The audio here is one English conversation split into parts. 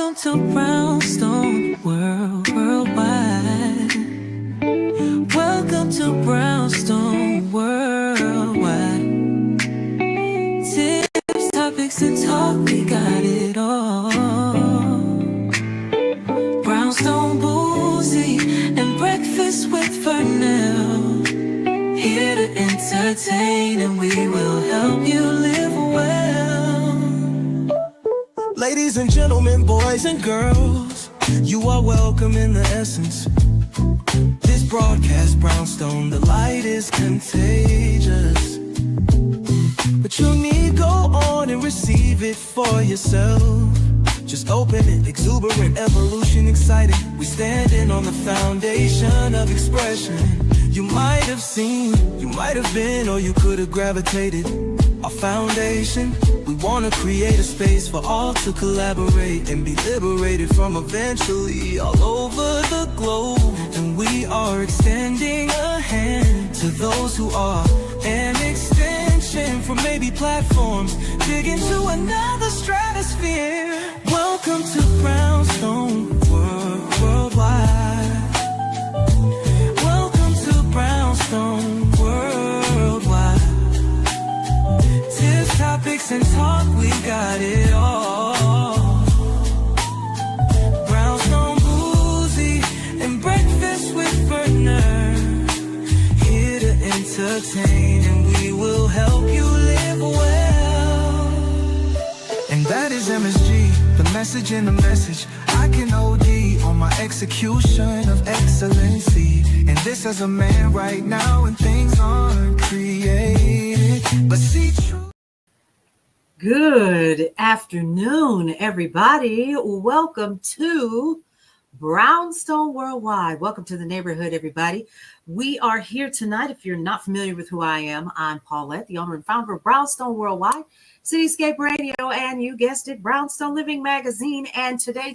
Welcome to Brownstone Worldwide. Welcome to Brownstone Worldwide. Tips, topics, and talk, we got it all. Brownstone Boozy and Breakfast with Vernell. Here to entertain, and we will help you live well. Ladies and gentlemen, boys and girls, you are welcome in the essence. This broadcast, Brownstone, the light is contagious. But you need go on and receive it for yourself. Just open it, exuberant, evolution, excited. We standing on the foundation of expression. You might have seen, you might have been, or you could have gravitated. Our foundation, we want to create a space for all to collaborate and be liberated from eventually all over the globe. And we are extending a hand to those who are an extension from maybe platforms, dig into another stratosphere. Welcome to Brownstone Worldwide. Welcome to Brownstone Worldwide. Tips, topics, and talk, we got it all. Brownstone Boozy and Breakfast with Vernell. Here to entertain, and we will help you live well. And that is MSG, the message in the message. I can OD on my execution of excellency. And this as a man right now, and things aren't created, but see true. Good afternoon, everybody. Welcome to Brownstone Worldwide. Welcome to the neighborhood, everybody. We are here tonight. If you're not familiar with who I am, I'm Paulette, the owner and founder of Brownstone Worldwide, Cityscape Radio, and you guessed it, Brownstone Living Magazine. And today,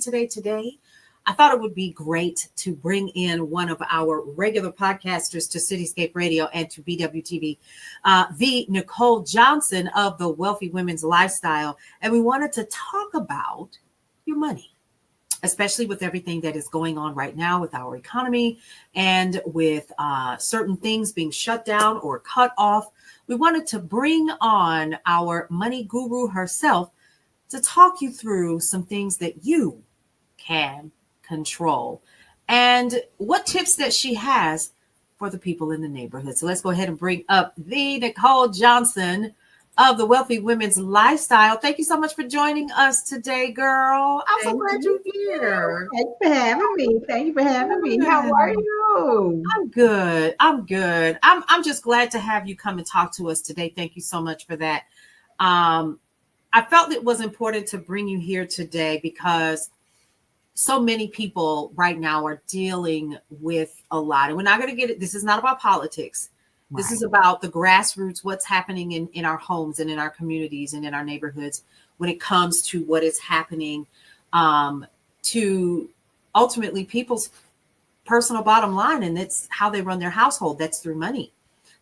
I thought it would be great to bring in one of our regular podcasters to Cityscape Radio and to BWTV, the Nicole Johnson of the Wealthy Women's Lifestyle. And we wanted to talk about your money, especially with everything that is going on right now with our economy and with certain things being shut down or cut off. We wanted to bring on our money guru herself to talk you through some things that you can control and what tips that she has for the people in the neighborhood. So let's go ahead and bring up the Nicole Johnson of the Wealthy Women's Lifestyle. Thank you so much for joining us today, girl. I'm so glad you're here. Thank you for having me. Thank you for having me. How are you? I'm good. I'm just glad to have you come and talk to us today. Thank you so much for that. I felt it was important to bring you here today because so many people right now are dealing with a lot. And we're not going to get it. This is not about politics. Right. This is about the grassroots, what's happening in our homes and in our communities and in our neighborhoods when it comes to what is happening to ultimately people's personal bottom line. And that's how they run their household. That's through money.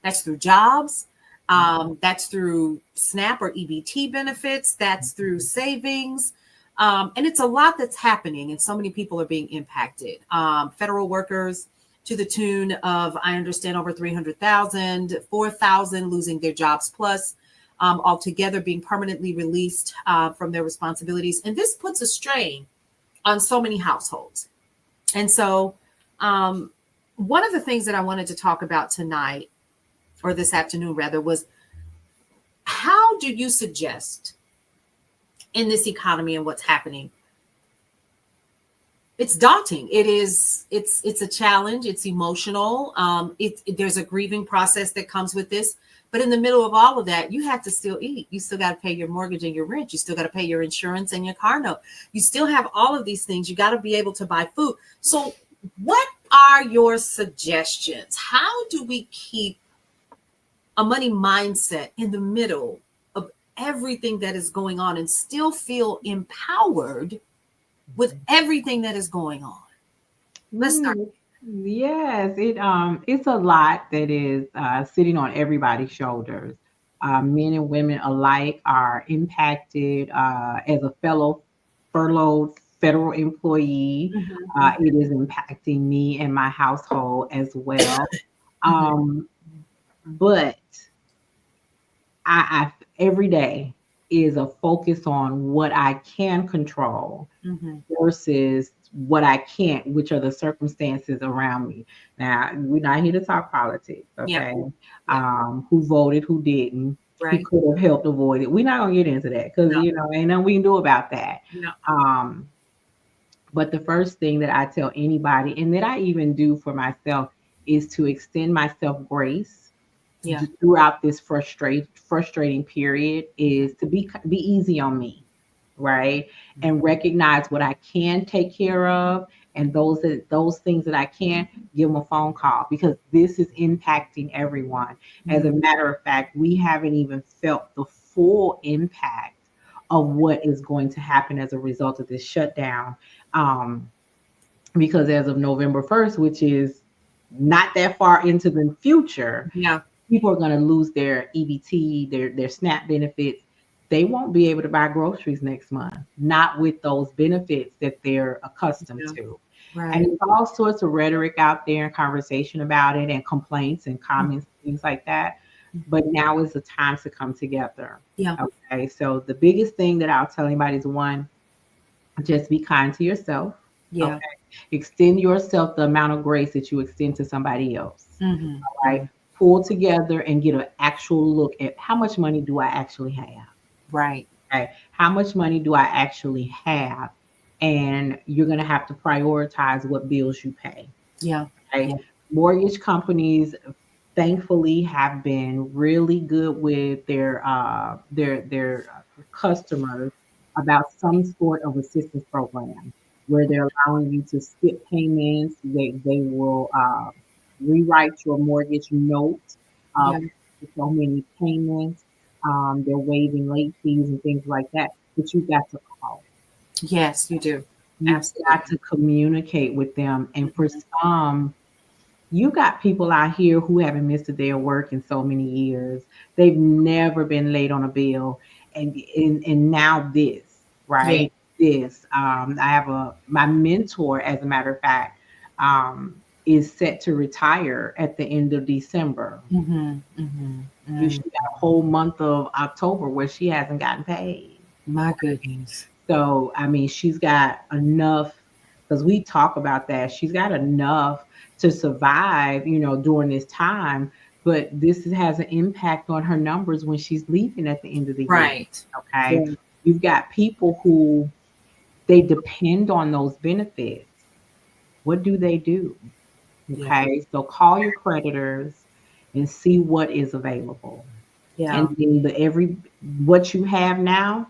That's through jobs. That's through SNAP or EBT benefits. That's through savings. And it's a lot that's happening, and so many people are being impacted. Federal workers to the tune of, I understand, over 300,000, 4,000 losing their jobs plus, altogether being permanently released from their responsibilities. And this puts a strain on so many households. And so one of the things that I wanted to talk about tonight, or this afternoon rather, was how do you suggest in this economy and what's happening? It's daunting. It's a challenge. It's emotional. There's a grieving process that comes with this. But in the middle of all of that, you have to still eat. You still got to pay your mortgage and your rent. You still got to pay your insurance and your car note. You still have all of these things. You got to be able to buy food. So what are your suggestions? How do we keep a money mindset in the middle of everything that is going on and still feel empowered with everything that is going on? Let's start. Yes, it's a lot that is sitting on everybody's shoulders. Men and women alike are impacted. As a fellow furloughed federal employee. Mhm. It is impacting me and my household as well. Mhm. Um, but I every day is a focus on what I can control Mhm. versus what I can't, which are the circumstances around me. Now, we're not here to talk politics, Yeah. okay? Yeah. Who voted, who didn't, who Right. could have helped avoid it. We're not gonna get into that because No. ain't nothing we can do about that. No. Um, but the first thing that I tell anybody, and that I even do for myself, is to extend myself grace Yeah. throughout this frustrating period, is to be easy on me, right? And recognize what I can take care of, and those things that I can't, give them a phone call, because this is impacting everyone. As a Mhm. matter of fact, we haven't even felt the full impact of what is going to happen as a result of this shutdown. Um, because as of November 1st, which is not that far into the future, Yeah. people are going to lose their EBT, their SNAP benefits. They won't be able to buy groceries next month, not with those benefits that they're accustomed Yeah. to. And Right. there's all sorts of rhetoric out there and conversation about it and complaints and comments, things like that. But now is the time to come together. Yeah. Okay. So the biggest thing that I'll tell anybody is, one, just be kind to yourself. Yeah. Okay. Extend yourself the amount of grace that you extend to somebody else. Mhm. Right? Mhm. Pull together and get an actual look at, how much money do I actually have? Right. Okay. How much money do I actually have? And you're going to have to prioritize what bills you pay. Yeah. Okay. Yeah. Mortgage companies, thankfully, have been really good with their customers about some sort of assistance program where they're allowing you to skip payments. They will rewrite your mortgage note Yeah. for so many payments. They're waiving late fees and things like that. But you've got to call. Yes, you do. You've got Absolutely. to communicate with them. And for some, you got people out here who haven't missed a day of work in so many years. They've never been late on a bill. And now this, Yeah. right? This. I have my mentor, as a matter of fact, is set to retire at the end of December. Mhm. Mhm. She Mm. got a whole month of October where she hasn't gotten paid. My goodness. So, I mean, she's got enough, because we talk about that. She's got enough to survive, during this time. But this has an impact on her numbers when she's leaving at the end of the year. Right. Okay. Yeah. You've got people who they depend on those benefits. What do they do? Yeah. Okay. So call your creditors and see what is available. And Yeah. then what you have now,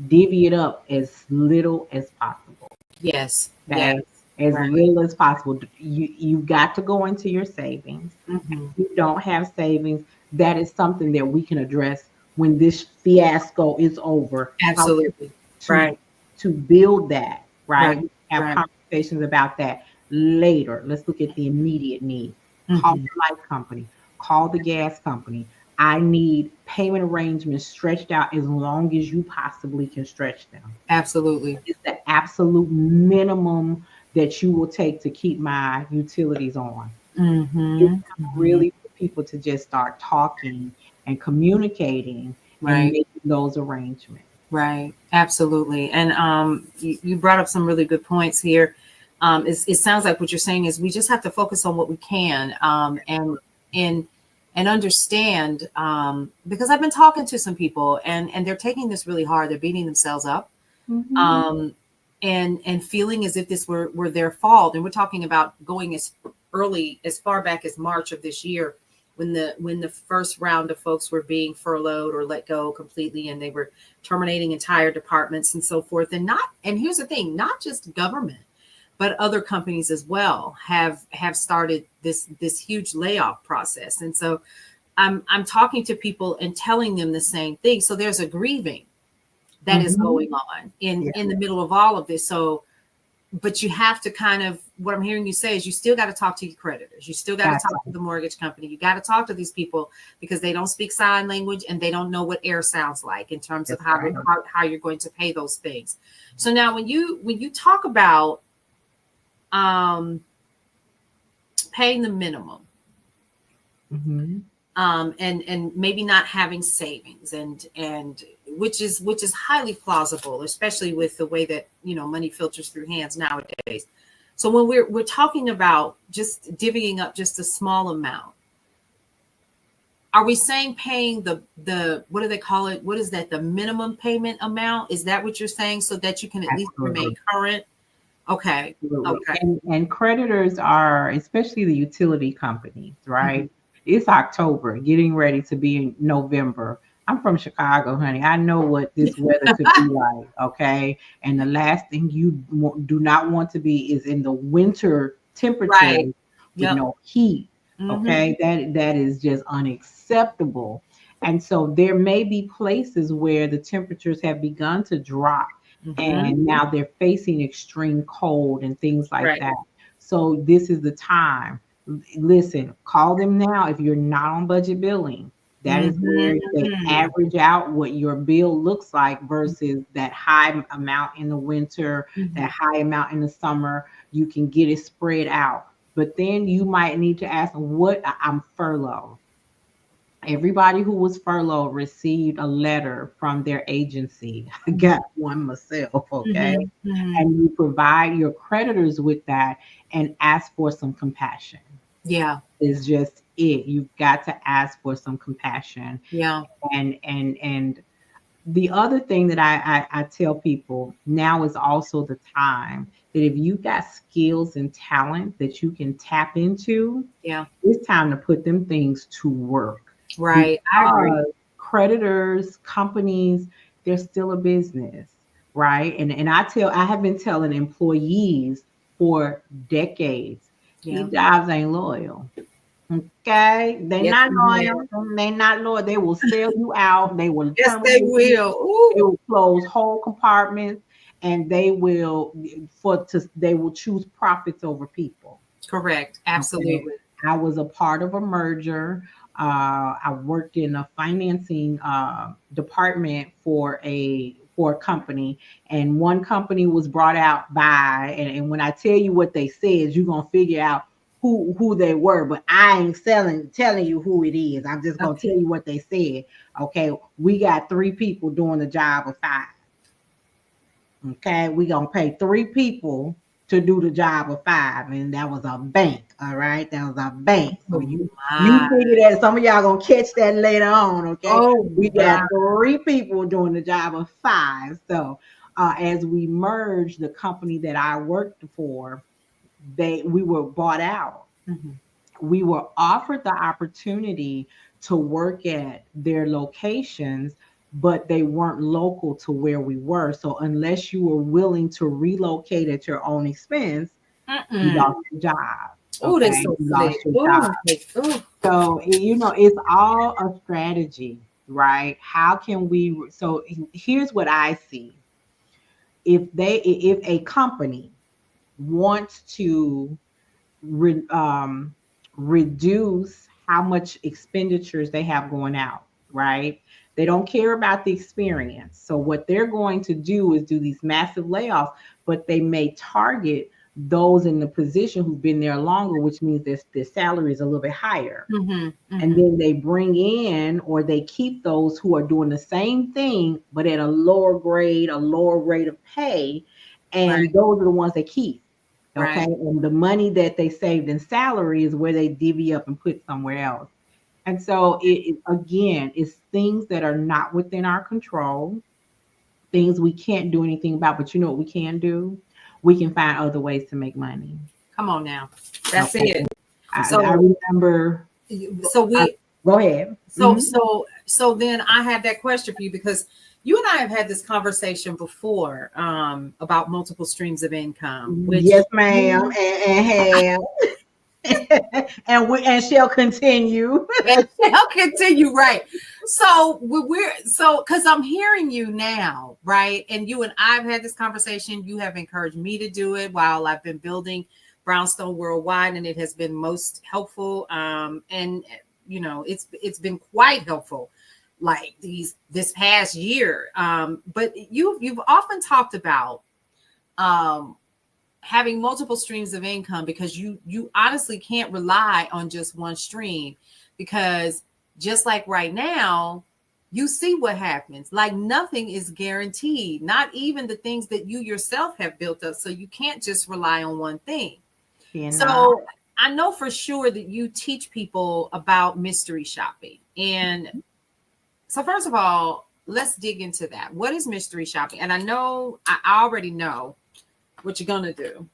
divvy it up as little as possible. Yes. Yes. Okay, as Right. little as possible. You've got to go into your savings. Mhm. If you don't have savings, that is something that we can address when this fiasco is over. How Absolutely. to Right. to build that, right? Right. We have Right. conversations about that later. Let's look at the immediate need. Call Mhm. the light company, call the gas company. I need payment arrangements stretched out as long as you possibly can stretch them. Absolutely. It's the absolute minimum that you will take to keep my utilities on. It's Mhm. time Mhm. really for people to just start talking and communicating and Right. making those arrangements. Right. Absolutely. And you brought up some really good points here. It sounds like what you're saying is we just have to focus on what we can, and and understand, because I've been talking to some people, and they're taking this really hard. They're beating themselves up, Mhm. um, and feeling as if this were their fault. And we're talking about going as far back as March of this year, when the first round of folks were being furloughed or let go completely, and they were terminating entire departments and so forth. And here's the thing, not just government, but other companies as well have started this huge layoff process. And so I'm talking to people and telling them the same thing. So there's a grieving that is Mhm. going on Yeah. in the middle of all of this. So but you have to kind of, what I'm hearing you say is you still got to talk to your creditors. You still got to That's talk to the mortgage company. You got to talk to these people because they don't speak sign language and they don't know what air sounds like in terms of right. how you're going to pay those things. So now when you talk about paying the minimum, Mm-hmm. and maybe not having savings and which is highly plausible, especially with the way that money filters through hands nowadays. So when we're talking about just divvying up just a small amount, are we saying paying the what do they call it? What is that? The minimum payment amount? Is that what you're saying, so that you can at least remain current? Okay. Absolutely. Okay. And creditors are, especially the utility companies, right? Mhm. It's October, getting ready to be in November. I'm from Chicago, honey. I know what this weather could be like, okay? And the last thing you do not want to be is in the winter temperature Right. with Yep. no heat, Hmm. okay? That is just unacceptable. And so there may be places where the temperatures have begun to drop Hmm. and now they're facing extreme cold and things like Right. that. So this is the time. Listen, call them now if you're not on budget billing. That is where they Hmm. average out what your bill looks like versus that high amount in the winter, that Hmm. high amount in the summer. You can get it spread out. But then you might need to ask what I'm furloughed. Everybody who was furloughed received a letter from their agency. I got one myself, okay? Hmm. Hmm. And you provide your creditors with that and ask for some compassion. Yeah. Is just it. You've got to ask for some compassion. Yeah. And the other thing that I tell people now is also the time that if you got skills and talent that you can tap into, Yeah. it's time to put them things to work Right. I agree. because creditors, companies, they're still a business, right? And I have been telling employees for decades, Yeah. these jobs ain't loyal. Okay, they Yes, not ma'am. loyal. They not loyal. They will sell you out. They will Yes, they terminate you. will. Ooh. They will close whole compartments, and they will choose profits over people. Correct. Okay. Absolutely. I was a part of a merger. I worked in a financing department for a company, and one company was brought out by, and when I tell you what they said, you're gonna figure out who they were. But I ain't telling you who it is. I'm just gonna tell Okay. you what they said. Okay, we got 3 people doing the job of 5. Okay, we gonna pay 3 people to do the job of 5, and that was a bank. All right, that was a bank. So Oh you my. figure that some of y'all gonna catch that later on. Okay, Oh we got my. 3 people doing the job of 5. So as we merged the company that I worked for, we were bought out. Mhm. We were offered the opportunity to work at their locations, but they weren't local to where we were. So unless you were willing to relocate at your own expense, you Mm-mm. lost your job. Oh, they Okay, so you slick. lost your job. Oh, oh. So it's all a strategy, right? How can we? So here's what I see: if a company wants to re, um, reduce how much expenditures they have going out, right? They don't care about the experience. So what they're going to do is do these massive layoffs, but they may target those in the position who've been there longer, which means their salary is a little bit higher. Hmm. And Hmm. then they bring in or they keep those who are doing the same thing, but at a lower grade, a lower rate of pay. Right. And those are the ones they keep. Okay. Right. And the money that they saved in salary is where they divvy up and put somewhere else. And so again, it's things that are not within our control, things we can't do anything about. But you know what we can do? We can find other ways to make money. Come on now. That's Okay. it. I So, remember. so I, we, Go ahead. so, Mhm. so, so then I have that question for you because you and I have had this conversation before, about multiple streams of income, which Yes, ma'am. you, And have. and shall continue. And I'll continue, right? So because I'm hearing you now, right? And you and I've had this conversation. You have encouraged me to do it while I've been building Brownstone Worldwide, and it has been most helpful. And it's been quite helpful, like this past year. But you've often talked about um having multiple streams of income, because you honestly can't rely on just one stream, because just like right now, you see what happens. Like nothing is guaranteed, not even the things that you yourself have built up. So you can't just rely on one thing. So I know for sure that you teach people about mystery shopping. And so first of all, let's dig into that. What is mystery shopping? And I already know what you're gonna do.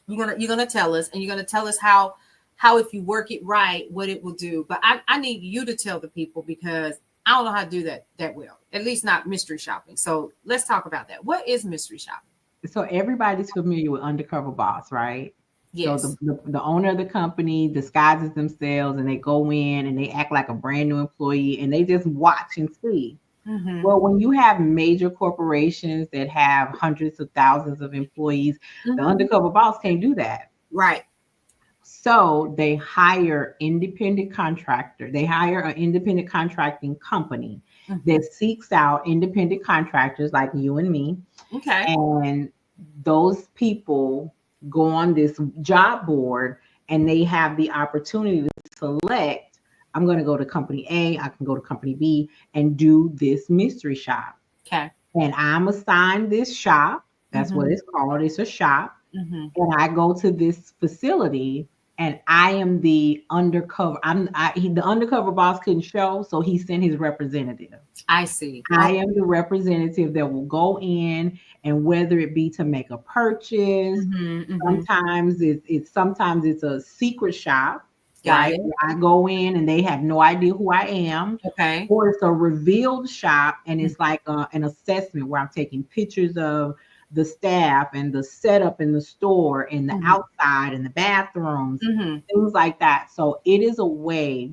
You're gonna tell us, and you're gonna tell us how if you work it right, what it will do. But I need you to tell the people, because I don't know how to do that well. At least not mystery shopping. So let's talk about that. What is mystery shopping? So everybody's familiar with undercover boss, right? Yes. So the owner of the company disguises themselves and they go in and they act like a brand new employee and they just watch and see. Mm-hmm. Well, when you have major corporations that have hundreds of thousands of employees, the undercover boss can't do that. Right. So they hire independent contractor. They hire an independent contracting company that seeks out independent contractors like you and me. Okay. And those people go on this job board and they have the opportunity to select, I'm going to go to company A, I can go to company B and do this mystery shop. Okay. And I'm assigned this shop. That's what it's called. It's a shop. And I go to this facility and I am the undercover. The undercover boss couldn't show, so he sent his representative. I see. I am the representative that will go in, and whether it be to make a purchase, sometimes it's a secret shop. Right? I go in and they have no idea who I am. Okay. Or it's a revealed shop and it's like an assessment where I'm taking pictures of the staff and the setup in the store and the outside and the bathrooms, things like that. So it is a way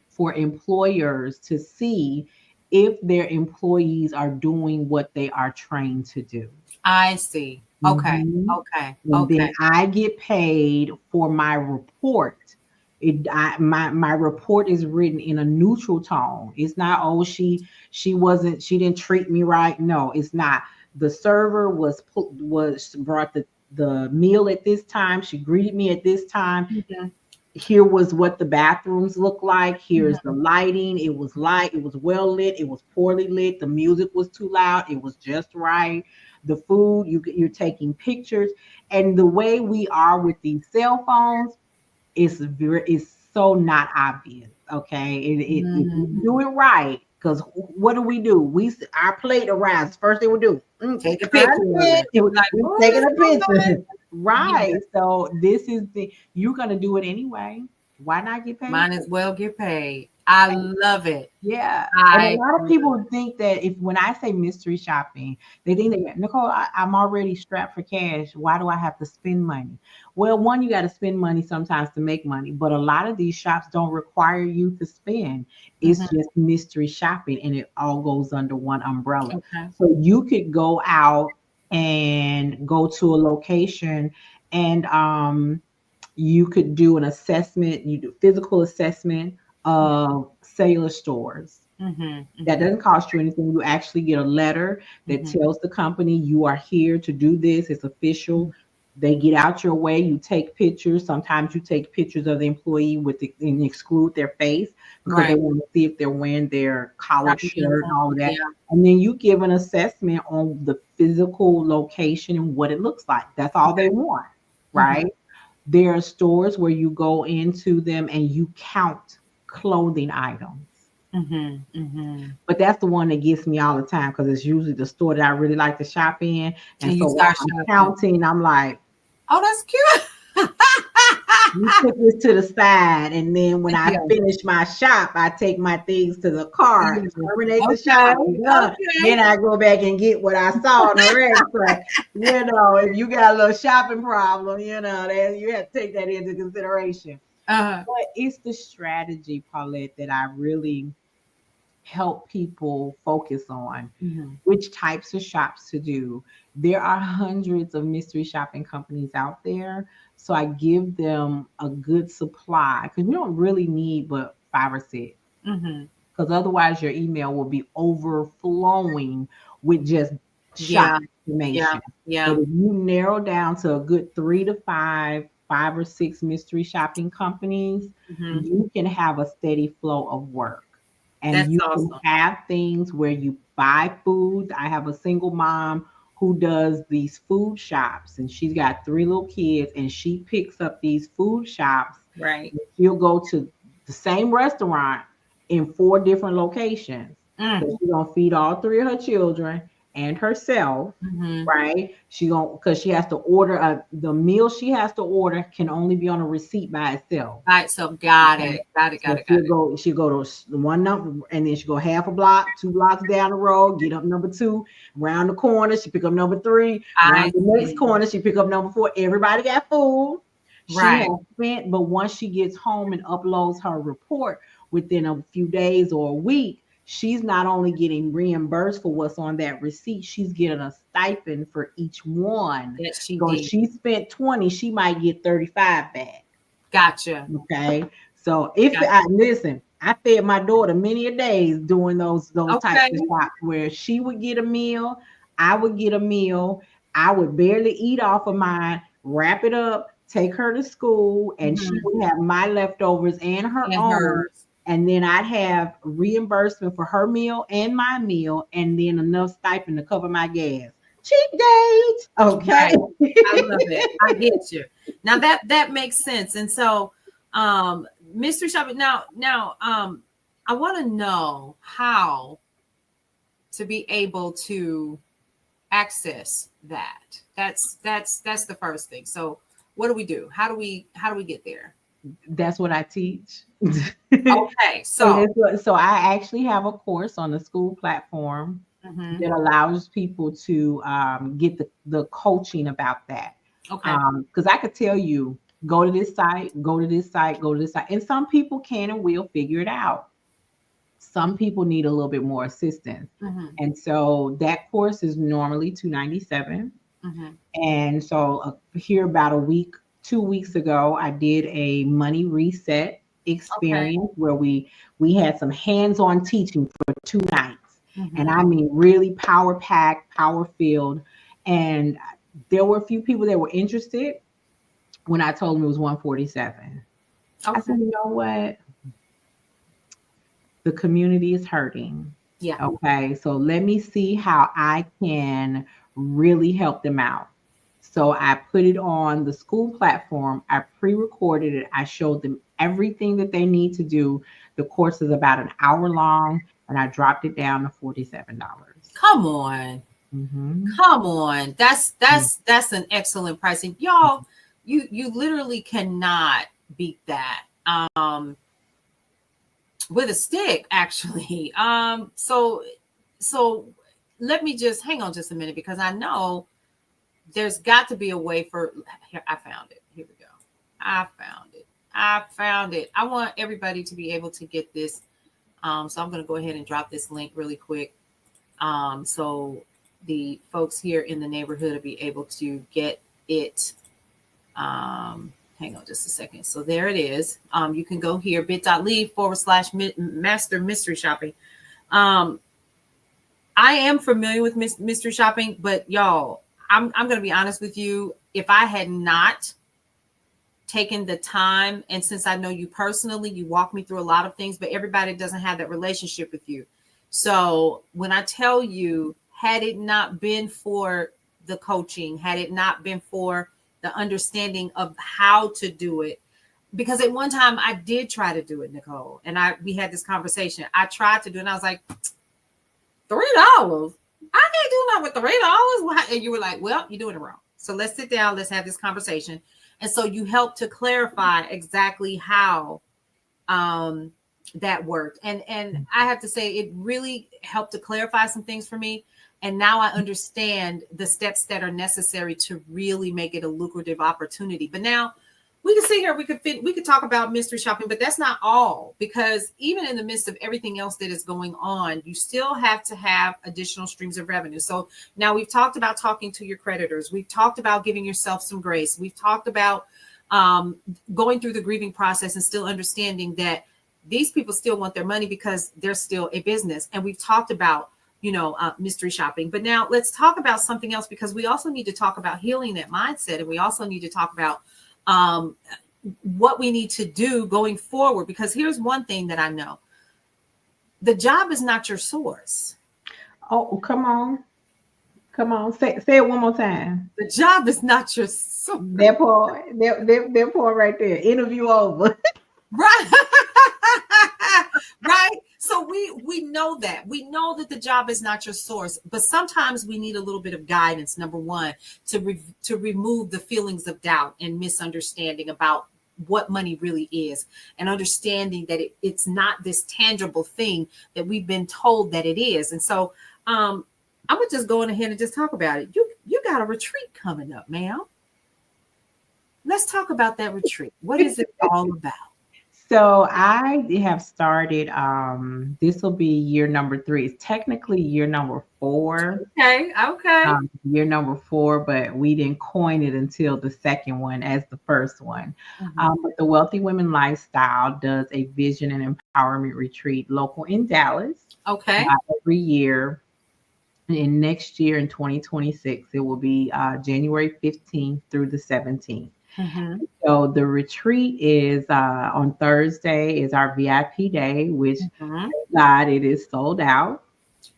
for employers to see if their employees are doing what they are trained to do. I see. Okay. Okay. And then I get paid for my report. My report is written in a neutral tone. It's not, oh, she didn't treat me right. No, it's not. The server brought the meal at this time. She greeted me at this time. Here was what the bathrooms look like. Here's the lighting. It was light. It was well lit. It was poorly lit. The music was too loud. It was just right. The food, you're taking pictures. And the way we are with these cell phones, it's so not obvious. Okay. If you do it right, because what do? Our plate arrives. First thing we do, take a picture. Taking a picture. Right. Yeah. So this is you're gonna do it anyway. Why not get paid? Might as well get paid. I love it. Yeah. And a lot of people think that when I say mystery shopping, they think that, Nicole, I'm already strapped for cash. Why do I have to spend money? Well, one, you got to spend money sometimes to make money, but a lot of these shops don't require you to spend. It's just mystery shopping and it all goes under one umbrella. Okay. So you could go out and go to a location and you could do an assessment, you do physical assessment of cellular stores. That doesn't cost you anything. You actually get a letter that tells the company you are here to do this. It's official. They get out your way. You take pictures. Sometimes you take pictures of the employee and exclude their face because they want to see if they're wearing their collared shirt and all of that. Yeah. And then you give an assessment on the physical location and what it looks like. That's all they want, right? There are stores where you go into them and you count clothing items. But that's the one that gets me all the time because it's usually the store that I really like to shop in. And so while I'm counting, I'm like, oh, that's cute. You put this to the side, and then when I Yeah. finish my shop, I take my things to the car, terminate the Okay. shop, and done. Then Okay. I go back and get what I saw on the reg. So, if you got a little shopping problem, then you have to take that into consideration. Uh-huh. But it's the strategy, Paulette, that I really help people focus on Mhm. which types of shops to do. There are hundreds of mystery shopping companies out there. So I give them a good supply because you don't really need but 5 or 6. Mhm. Because otherwise your email will be overflowing with just shop Yeah. Yeah. information. But Yeah. if you narrow down to a good 3 to 5, 5 or 6 mystery shopping companies, Mhm. you can have a steady flow of work. And That's you can awesome. have things where you buy foods. I have a single mom who does these food shops, and she's got 3 little kids, and she picks up these food shops. Right. She'll go to the same restaurant in 4 different locations. So Mm. she's gonna feed all 3 of her children and herself, Mhm. right? She gonna because she has to order the meal she has to order can only be on a receipt by itself. Right. So got Okay. it. Got it. Got So it. Got it. she'll go to the one number, and then she go half a block, 2 blocks down the road, get up number 2, round the corner, she pick up number 3, I round the next see. corner, she pick up number 4. Everybody got food. She Right. has spent, but once she gets home and uploads her report within a few days or a week, she's not only getting reimbursed for what's on that receipt, she's getting a stipend for each one. That she So if did. she spent 20, she might get 35 back. Gotcha. Okay. So if Gotcha. I listen, I fed my daughter many a days doing those types Okay. of shops where she would get a meal, I would get a meal, I would barely eat off of mine, wrap it up, take her to school, and she Mhm. would have my leftovers and her And own. hers. And then I'd have reimbursement for her meal and my meal, and then enough stipend to cover my gas. Cheap date. Okay. Right. I love it. I get you. Now that makes sense. And so, mystery shopping. Now, I want to know how to be able to access that. That's the first thing. So, what do we do? How do we get there? That's what I teach. Okay. So, So I actually have a course on the school platform mhm. that allows people to get the coaching about that. Okay. Because I could tell you, go to this site, go to this site, go to this site, and some people can and will figure it out. Some people need a little bit more assistance, Mhm. and so that course is normally 297. Mhm. And so here about a week, 2 weeks ago, I did a money reset Okay. experience where we had some hands-on teaching for 2 nights. And Mhm. I mean really power packed, power filled. And there were a few people that were interested when I told them it was 147. I Okay. said, you know what? The community is hurting. Yeah. Okay, so let me see how I can really help them out. So I put it on the school platform. I pre-recorded it. I showed them everything that they need to do. The course is about an hour long, and I dropped it down to $47. Come on. Mm-hmm. Come on. That's an excellent pricing. Y'all, you literally cannot beat that. With a stick, actually. So let me just hang on just a minute because I know there's got to be a way for here, I found it. Here we go. I found it. I found it. I want everybody to be able to get this. So I'm gonna go ahead and drop this link really quick. So the folks here in the neighborhood will be able to get it. Hang on just a second. So there it is. You can go here, bit.ly/master mystery shopping. Um, I am familiar with mystery shopping, but y'all, I'm going to be honest with you. If I had not taken the time, and since I know you personally, you walk me through a lot of things, but everybody doesn't have that relationship with you. So when I tell you, had it not been for the coaching, had it not been for the understanding of how to do it, because at one time I did try to do it, Nicole, and we had this conversation. I tried to do it, and I was like, $3? I can't do nothing with $3. And you were like, well, you're doing it wrong. So let's sit down. Let's have this conversation. And so you help to clarify exactly how um, that worked. And I have to say, it really helped to clarify some things for me. And now I understand the steps that are necessary to really make it a lucrative opportunity. But now we can sit here, we could talk about mystery shopping, but that's not all, because even in the midst of everything else that is going on, you still have to have additional streams of revenue. So now we've talked about talking to your creditors. We've talked about giving yourself some grace. We've talked about um, going through the grieving process and still understanding that these people still want their money because they're still a business. And we've talked about, mystery shopping. But now let's talk about something else, because we also need to talk about healing that mindset. And we also need to talk about um, what we need to do going forward. Because here's one thing that I know: the job is not your source. Oh, come on. Come on. Say it one more time. The job is not your source. That part right there. Interview over. Right. Right. So we know that. We know that the job is not your source, but sometimes we need a little bit of guidance, number one, to remove the feelings of doubt and misunderstanding about what money really is, and understanding that it's not this tangible thing that we've been told that it is. And so I'm gonna just go on ahead and just talk about it. You got a retreat coming up, ma'am. Let's talk about that retreat. What is it all about? So I have started, this will be year number 3. It's technically year number 4. Okay, okay. Year number 4, but we didn't coin it until the second one as the first one. Mhm. But the Wealthy Women Lifestyle does a vision and empowerment retreat local in Dallas Okay. every year. And next year in 2026, it will be January 15th through the 17th. Mhm. So the retreat is on Thursday is our VIP day, which Mhm. God, it is sold out.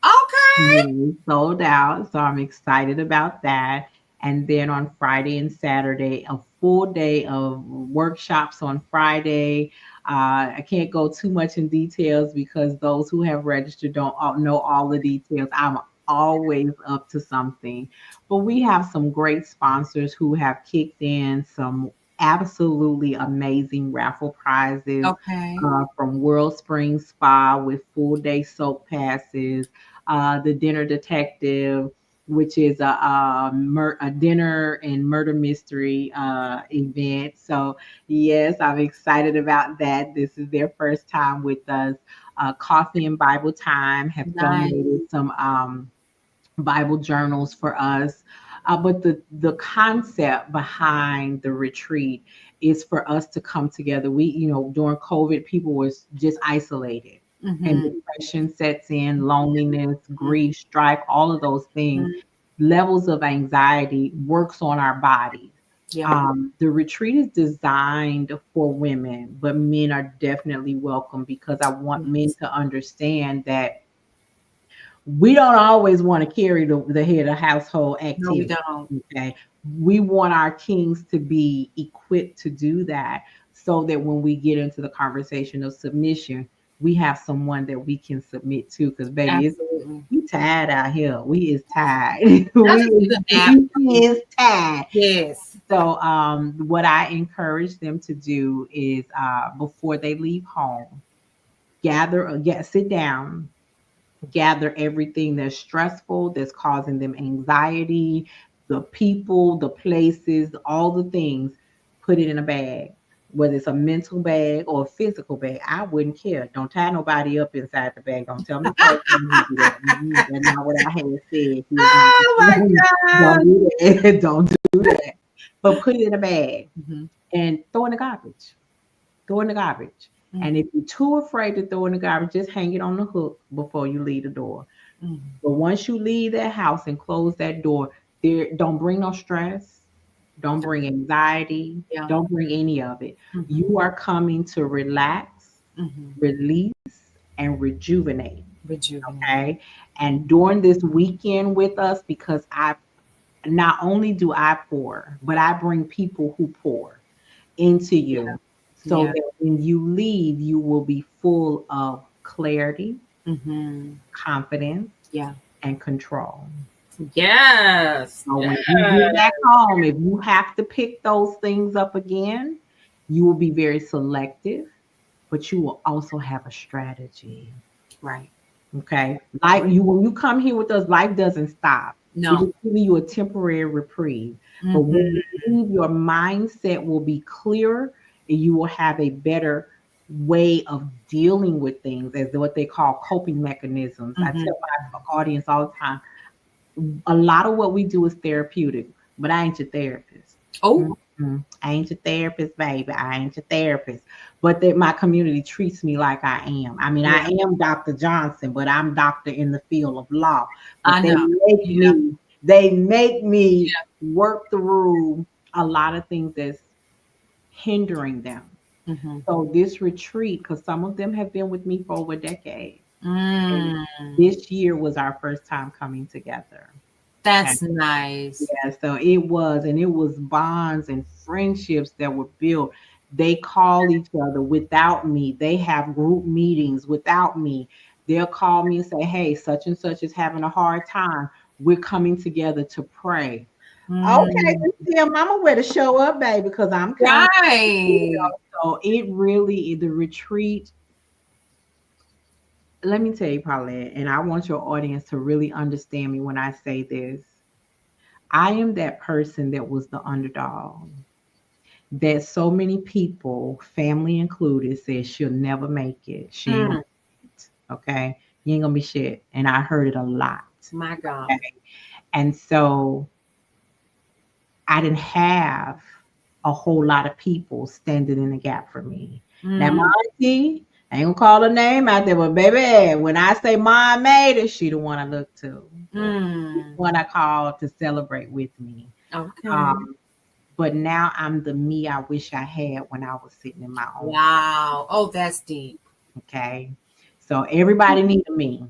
Okay. It is sold out. So I'm excited about that. And then on Friday and Saturday, a full day of workshops on Friday. I can't go too much in details because those who have registered don't know all the details. I'm always up to something. But we have some great sponsors who have kicked in some absolutely amazing raffle prizes Okay. from World Spring Spa with full day soak passes, the Dinner Detective, which is a dinner and murder mystery event. So, yes, I'm excited about that. This is their first time with us. Coffee and Bible Time have Nice. donated some Bible journals for us. But the concept behind the retreat is for us to come together. During COVID, people was just isolated, and Mhm. depression sets in, loneliness, grief, strife, all of those things. Mhm. Levels of anxiety works on our bodies. Yeah. The retreat is designed for women, but men are definitely welcome because I want men Yes. to understand that we don't always want to carry the head of household No, we activity. don't. Okay. We want our kings to be equipped to do that so that when we get into the conversation of submission, we have someone that we can submit to. Because baby, Absolutely. we tired out here. We is tired. I just need a nap. We is tired. Yes. So what I encourage them to do is before they leave home, sit down, gather everything that's stressful, that's causing them anxiety, the people, the places, all the things, put it in a bag. Whether it's a mental bag or a physical bag, I wouldn't care. Don't tie nobody up inside the bag. Don't tell me close me do that. That's not what I had said. Here's my Oh my don't God. do that. Don't do that. But put it in a bag Mhm. and throw in the garbage. Throw in the garbage. And Mhm. if you're too afraid to throw in the garbage, just hang it on the hook before you leave the door. Mhm. But once you leave that house and close that door, there don't bring no stress, don't bring anxiety, Yeah. don't bring any of it. Mhm. You are coming to relax, Mhm. release, and rejuvenate. Rejuvenate. Okay. And during this weekend with us, because I not only do I pour, but I bring people who pour into Yeah. you so Yeah. that when you leave, you will be full of clarity, Mhm. confidence, Yeah. and control. Yes. So when you Yes. get back home, if you have to pick those things up again, you will be very selective, but you will also have a strategy. Right. Okay. Like you when you come here with us, life doesn't stop. It No. just giving you a temporary reprieve. But when Mhm. you leave, your mindset will be clearer and you will have a better way of dealing with things as what they call coping mechanisms. I Mhm. tell my audience all the time, a lot of what we do is therapeutic, but I ain't your therapist. Oh. Mm-mm. I ain't your therapist, baby. I ain't your therapist. But that my community treats me like I am. I mean, I Yeah. am Dr. Johnson, but I'm doctor in the field of law. But I know. Yeah. they make me Yeah. work through a lot of things that's hindering them. Mhm. So this retreat, because some of them have been with me for over a decade. And Mm. this year was our first time coming together. Okay. That's nice. Yeah, so it was, and it was bonds and friendships that were built. They call each other without me. They have group meetings without me. They'll call me and say, "Hey, such and such is having a hard time. We're coming together to pray." Okay, Mm. just tell mama where to show up, baby, because I'm coming. Right. So it really, the retreat, let me tell you, Paulette, and I want your audience to really understand me when I say this. I am that person that was the underdog that so many people, family included, said she'll never make it. She ain't gonna Mm. make it. Okay. You ain't gonna be shit. And I heard it a lot. My God. Okay. And so I didn't have a whole lot of people standing in the gap for me. Now, my Mm. auntie, I ain't gonna call her name out there, but baby, when I say mom made it, she the one I look to. She's the Mm. one I call to celebrate with me. Okay. Um, but now I'm the me I wish I had when I was sitting in my own place. Wow. Oh, that's deep. Okay. So everybody need a me,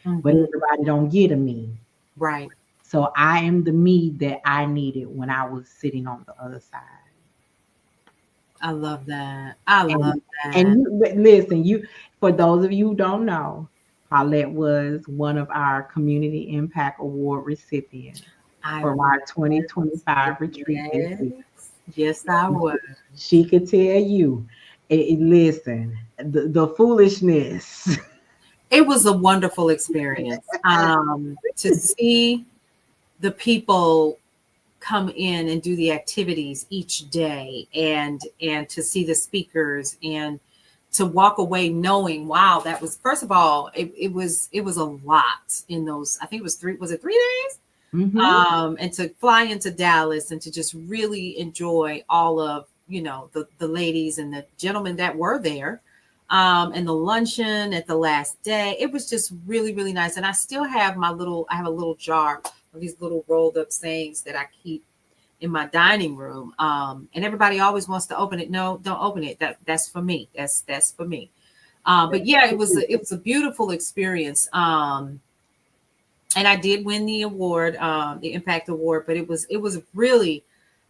but Mhm. everybody don't get a me. Right. So I am the me that I needed when I was sitting on the other side. I love that. I love And that. you but listen, you for those of you who don't know, Paulette was one of our Community Impact Award recipients I for our 2025 retreat this yes. year. Yes, I was. She could tell you, listen, the foolishness. It was a wonderful experience. To see the people come in and do the activities each day and to see the speakers and to walk away knowing wow that was first of all it was a lot in those I think it was 3 days Hmm. and to fly into Dallas and to just really enjoy all of the ladies and the gentlemen that were there and the luncheon at the last day. It was just really really nice, and I still have I have a little jar of these little rolled up sayings that I keep in my dining room. And everybody always wants to open it. No, don't open it. That's for me. That's for me. But yeah, it was a beautiful experience. And I did win the award, the Impact Award, but it was really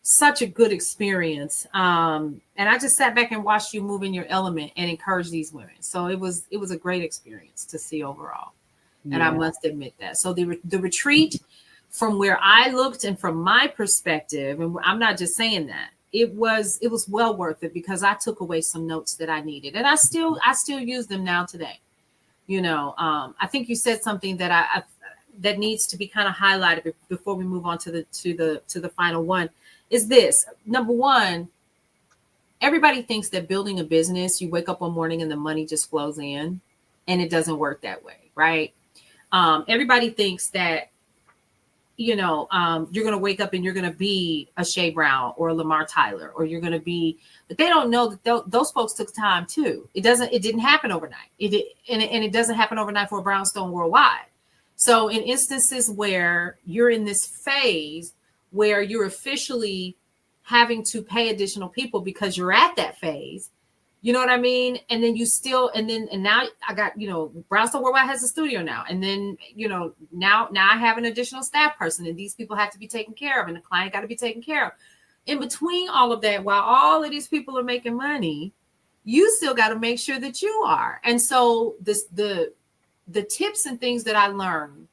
such a good experience. And I just sat back and watched you move in your element and encourage these women. So it was a great experience to see overall, and I Yeah, must admit that. So the retreat, from where I looked and from my perspective, and I'm not just saying that, it was well worth it because I took away some notes that I needed, and I still use them now today. I think you said something that I that needs to be kind of highlighted before we move on to the final one. Is this number one? Everybody thinks that building a business, you wake up one morning and the money just flows in, and it doesn't work that way, right? Everybody thinks that you're going to wake up and you're going to be a Shay Brown or a Lamar Tyler, or you're going to be, but they don't know that those folks took time too. It didn't happen overnight. And it doesn't happen overnight for Brownstone Worldwide. So in instances where you're in this phase where you're officially having to pay additional people because you're at that phase, you know what I mean? And then you still, and now I got, Brownstone Worldwide has a studio now. And then, now I have an additional staff person, and these people have to be taken care of, and the client got to be taken care of. In between all of that, while all of these people are making money, you still got to make sure that you are. And so the tips and things that I learned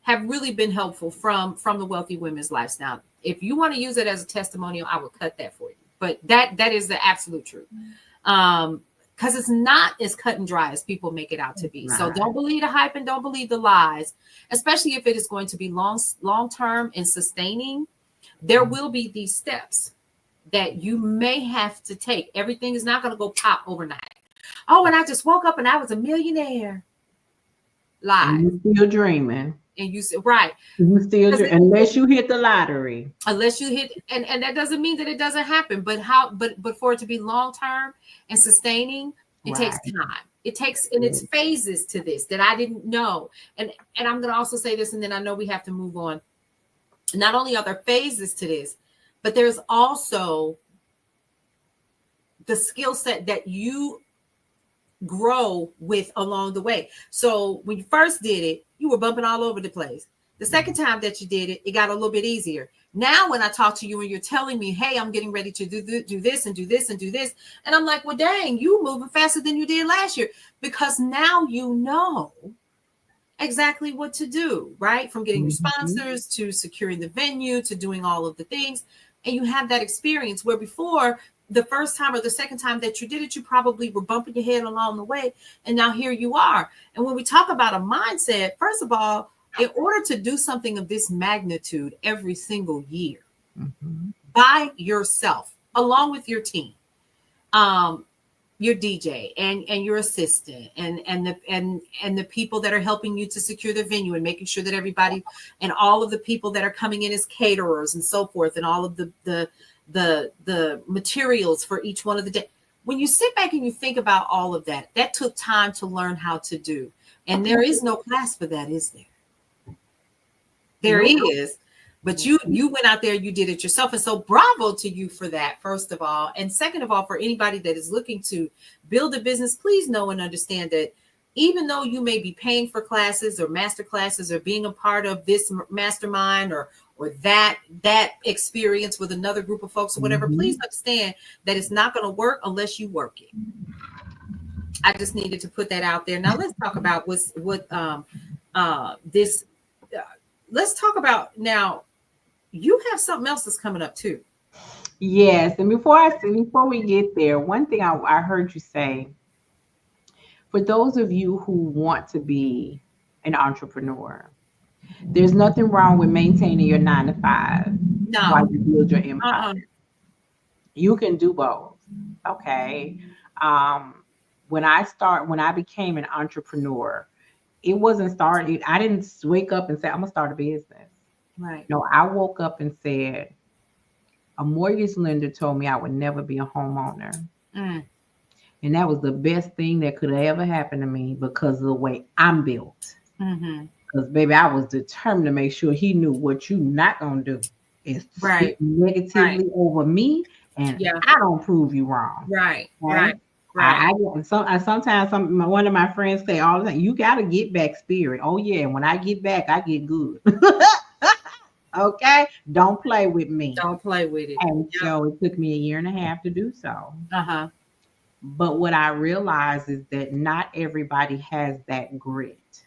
have really been helpful from the wealthy women's lives. Now, if you want to use it as a testimonial, I will cut that for you. But that is the absolute truth. Because it's not as cut and dry as people make it out to be. So don't believe the hype and don't believe the lies, especially if it is going to be long term and sustaining. There will be these steps that you may have to take. Everything is not going to go pop overnight. Oh, and I just woke up and I was a millionaire. Lie. And you still dreaming. And you said, right. You still unless you hit the lottery. Unless you hit, and that doesn't mean that it doesn't happen. But but for it to be long term and sustaining, it takes time. It takes, and it's phases to this that I didn't know. And I'm gonna also say this, and then I know we have to move on. Not only are there phases to this, but there's also the skill set that you grow with along the way. So when you first did it, you were bumping all over the place. The second time that you did it, it got a little bit easier. Now, when I talk to you and you're telling me, hey, I'm getting ready to do this and do this and do this. And I'm like, well, dang, you moving faster than you did last year, because now you know exactly what to do, right? From getting your sponsors to securing the venue to doing all of the things. And you have that experience where before, the first time or the second time that you did it, you probably were bumping your head along the way. And now here you are. And when we talk about a mindset, first of all, in order to do something of this magnitude every single year by yourself, along with your team, your DJ and your assistant and the people that are helping you to secure the venue and making sure that everybody and all of the people that are coming in as caterers and so forth, and all of the materials for each one of the day. When you sit back and you think about all of that, that took time to learn how to do. And there is no class for that, is there? There is, but you went out there, you did it yourself. And so bravo to you for that, first of all. And second of all, for anybody that is looking to build a business, please know and understand that even though you may be paying for classes or master classes or being a part of this mastermind or that experience with another group of folks or whatever, please understand that it's not going to work unless you work it. I just needed to put that out there. Now let's talk about let's talk about now. You have something else that's coming up too. Yes, and before we get there, one thing I heard you say, for those of you who want to be an entrepreneur, there's nothing wrong with maintaining your 9-to-5 while you build your empire. You can do both. Okay. When I became an entrepreneur, it wasn't started. I didn't wake up and say, I'm gonna start a business. Right. No, I woke up and said, a mortgage lender told me I would never be a homeowner. And that was the best thing that could have ever happened to me because of the way I'm built. Because, baby, I was determined to make sure he knew what you not going to do is speak negatively over me, and I don't prove you wrong. Right. Sometimes one of my friends say all the time, you got to get back spirit. Oh, yeah. When I get back, I get good. Okay? Don't play with me. Don't play with it. And so it took me 1.5 years to do so. But what I realized is that not everybody has that grit.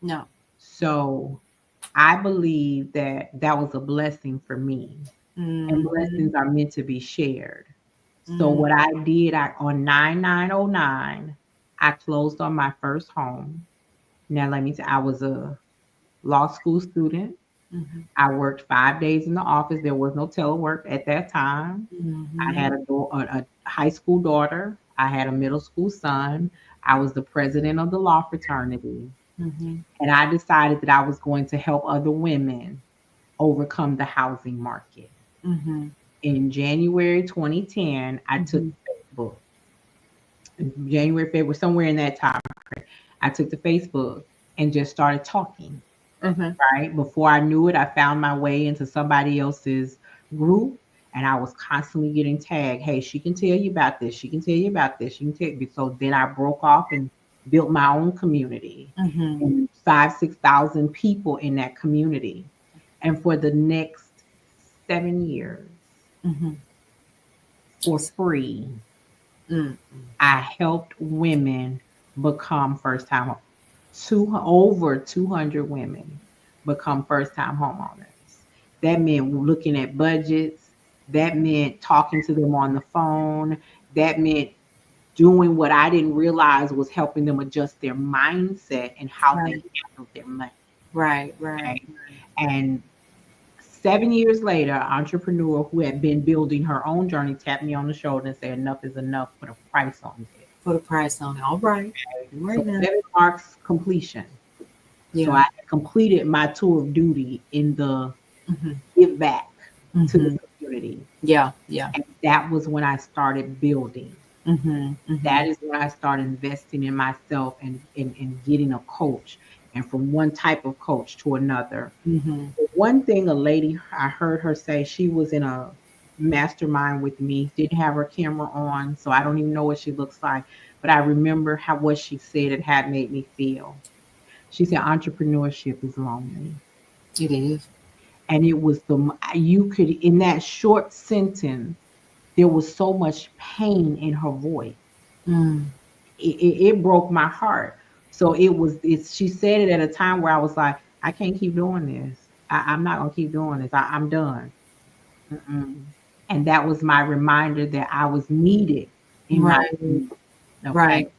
No. So I believe that was a blessing for me. And blessings are meant to be shared. So what I did, on 9/9/09, I closed on my first home. Now, let me tell you, I was a law school student. I worked 5 days in the office. There was no telework at that time. I had a high school daughter. I had a middle school son. I was the president of the law fraternity. And I decided that I was going to help other women overcome the housing market. In January 2010, I took Facebook. In January, February, somewhere in that time, I took to Facebook and just started talking. Right? Before I knew it, I found my way into somebody else's group, and I was constantly getting tagged. Hey, she can tell you about this. She can tell you about this. She can tell you. So then I broke off and built my own community, and 5,000-6,000 people in that community. And for the next 7 years, for free, I helped women become first-time, over 200 women become first time homeowners. That meant looking at budgets. That meant talking to them on the phone. That meant doing what I didn't realize was helping them adjust their mindset and how they Right. handled their money. Right. Right. Okay. And 7 years later, an entrepreneur who had been building her own journey tapped me on the shoulder and said, enough is enough, put a price on this. Put a price on it. All right. All So right now. 7 marks completion. So Yeah. I completed my tour of duty in the Hmm. give back to the Hmm. community. Yeah. Yeah. And that was when I started building. Hmm. Hmm. That is when I started investing in myself and getting a coach, and from one type of coach to another. Hmm. One thing a lady, I heard her say, she was in a mastermind with me, didn't have her camera on, so I don't even know what she looks like. But I remember how what she said, it had made me feel. She said entrepreneurship is lonely. It is. And it was you could, in that short sentence, there was so much pain in her voice. Mm. It broke my heart. So she said it at a time where I was like, I can't keep doing this. I'm not gonna keep doing this. I'm done. Mm-mm. And that was my reminder that I was needed in my Right. community. Okay. Right.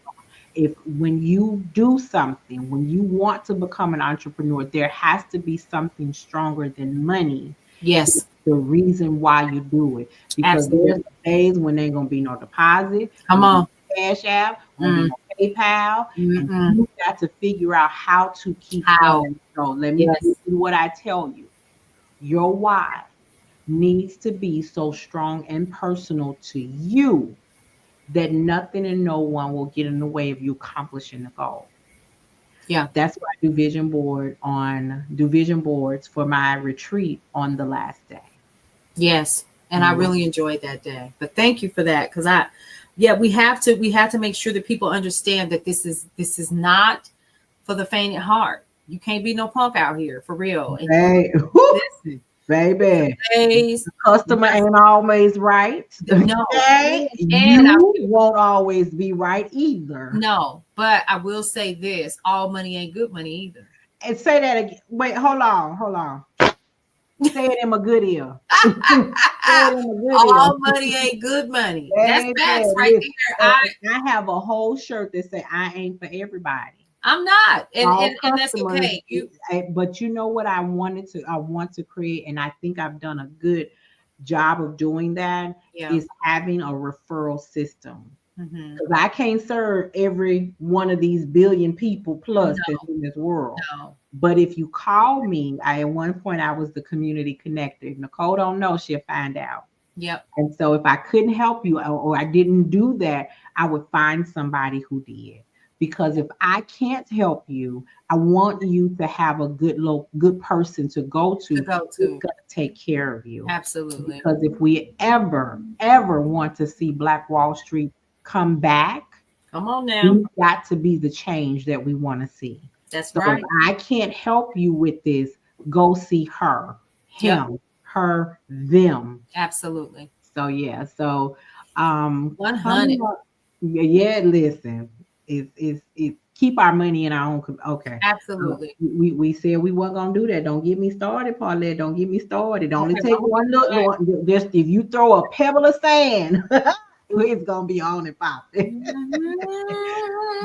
If when you do something, when you want to become an entrepreneur, there has to be something stronger than money. Yes. The reason why you do it, because there's Absolutely. days when there ain't gonna be no deposit, Come won't be on. no cash app, won't be Mm. no PayPal, and Mm-mm. you got to figure out how to keep How? going. So let me give Yes. you what I tell you. Your why needs to be so strong and personal to you that nothing and no one will get in the way of you accomplishing the goal. Yeah. That's why I do vision boards for my retreat on the last day. Yes. And I You're welcome. really enjoyed that day. But thank you for that. Because yeah, we have to make sure that people understand that this is not for the faint at heart. You can't be no punk out here for real. And Hey, whew, listen, baby, days, customer ain't always right. no. Okay, And I you won't always be right either. no, but I will say this: all money ain't good money either. And say that again. Wait, hold on. Say it in my good ear. Say it in my good ear. All money ain't good money. That's Baby, facts right listen, there. I have a whole shirt that say I ain't for everybody. I'm not, and All and that's customers, okay. You but you know what I want to create, and I think I've done a good job of doing that, yeah. is having a referral system. Hmm. Because I can't serve every one of these billion people plus No, that's in this world. no. But if you call me, at one point I was the community connector. If Nicole don't know, she'll find out. Yep. And so if I couldn't help you, or I didn't do that, I would find somebody who did. Because if I can't help you, I want you to have a good person to go To to go who's to. going to take care of you. Absolutely. Because if we ever want to see Black Wall Street come back, Come on now. we've got to be the change that we want to see. That's So if right. I can't help you with this, go see her, Yep. him, her, them. Absolutely. So yeah, so coming 100. up, yeah, listen, it's keep our money in our own. Okay, Absolutely. we said we weren't gonna do that. Don't get me started, Paulette. Don't get me started. It only Okay. take one look. Just if you throw a pebble of sand, it's gonna be on and popping.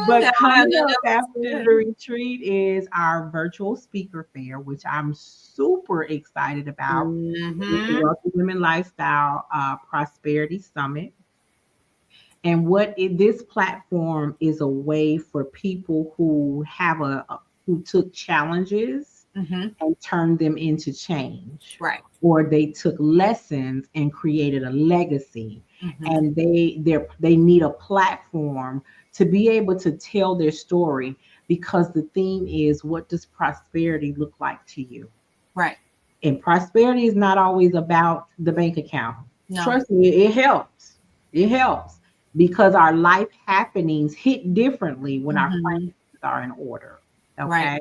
But I have coming nothing up else after to the do. retreat is our virtual speaker fair, which I'm super excited about. It's the Mm-hmm. Wealthy Women Lifestyle Prosperity Summit. And this platform is a way for people who who took challenges Mm-hmm. and turned them into change, Right. or they took lessons and created a legacy, Mm-hmm. and they need a platform to be able to tell their story, because the theme is, what does prosperity look like to you? Right. And prosperity is not always about the bank account. No. Trust me, it helps. It helps, because our life happenings hit differently when our Mm-hmm. finances are in order. Right. Okay.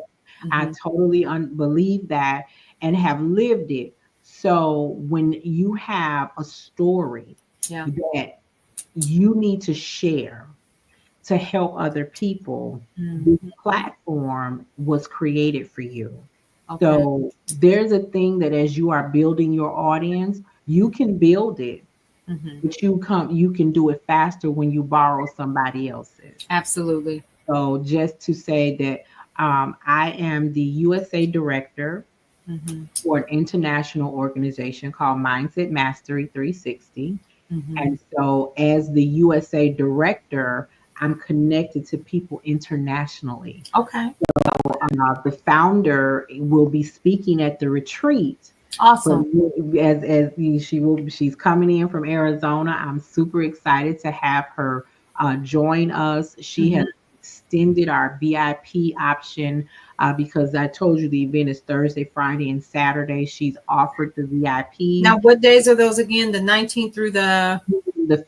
I Mm-hmm. totally believe that and have lived it. So when you have a story Yeah. that you need to share to help other people, this Mm-hmm. platform was created for you. Okay. So there's a thing that as you are building your audience, you can build it, Hmm. but you can do it faster when you borrow somebody else's. Absolutely. So just to say that I am the USA director Hmm. for an international organization called Mindset Mastery 360. Hmm. And so as the USA director, I'm connected to people internationally. Okay. The founder will be speaking at the retreat. But Awesome. she's coming in from Arizona. I'm super excited to have her join us. She has Hmm. extended our VIP option because I told you the event is Thursday, Friday, and Saturday. She's offered the Now, VIP what days are those again? The 19th through the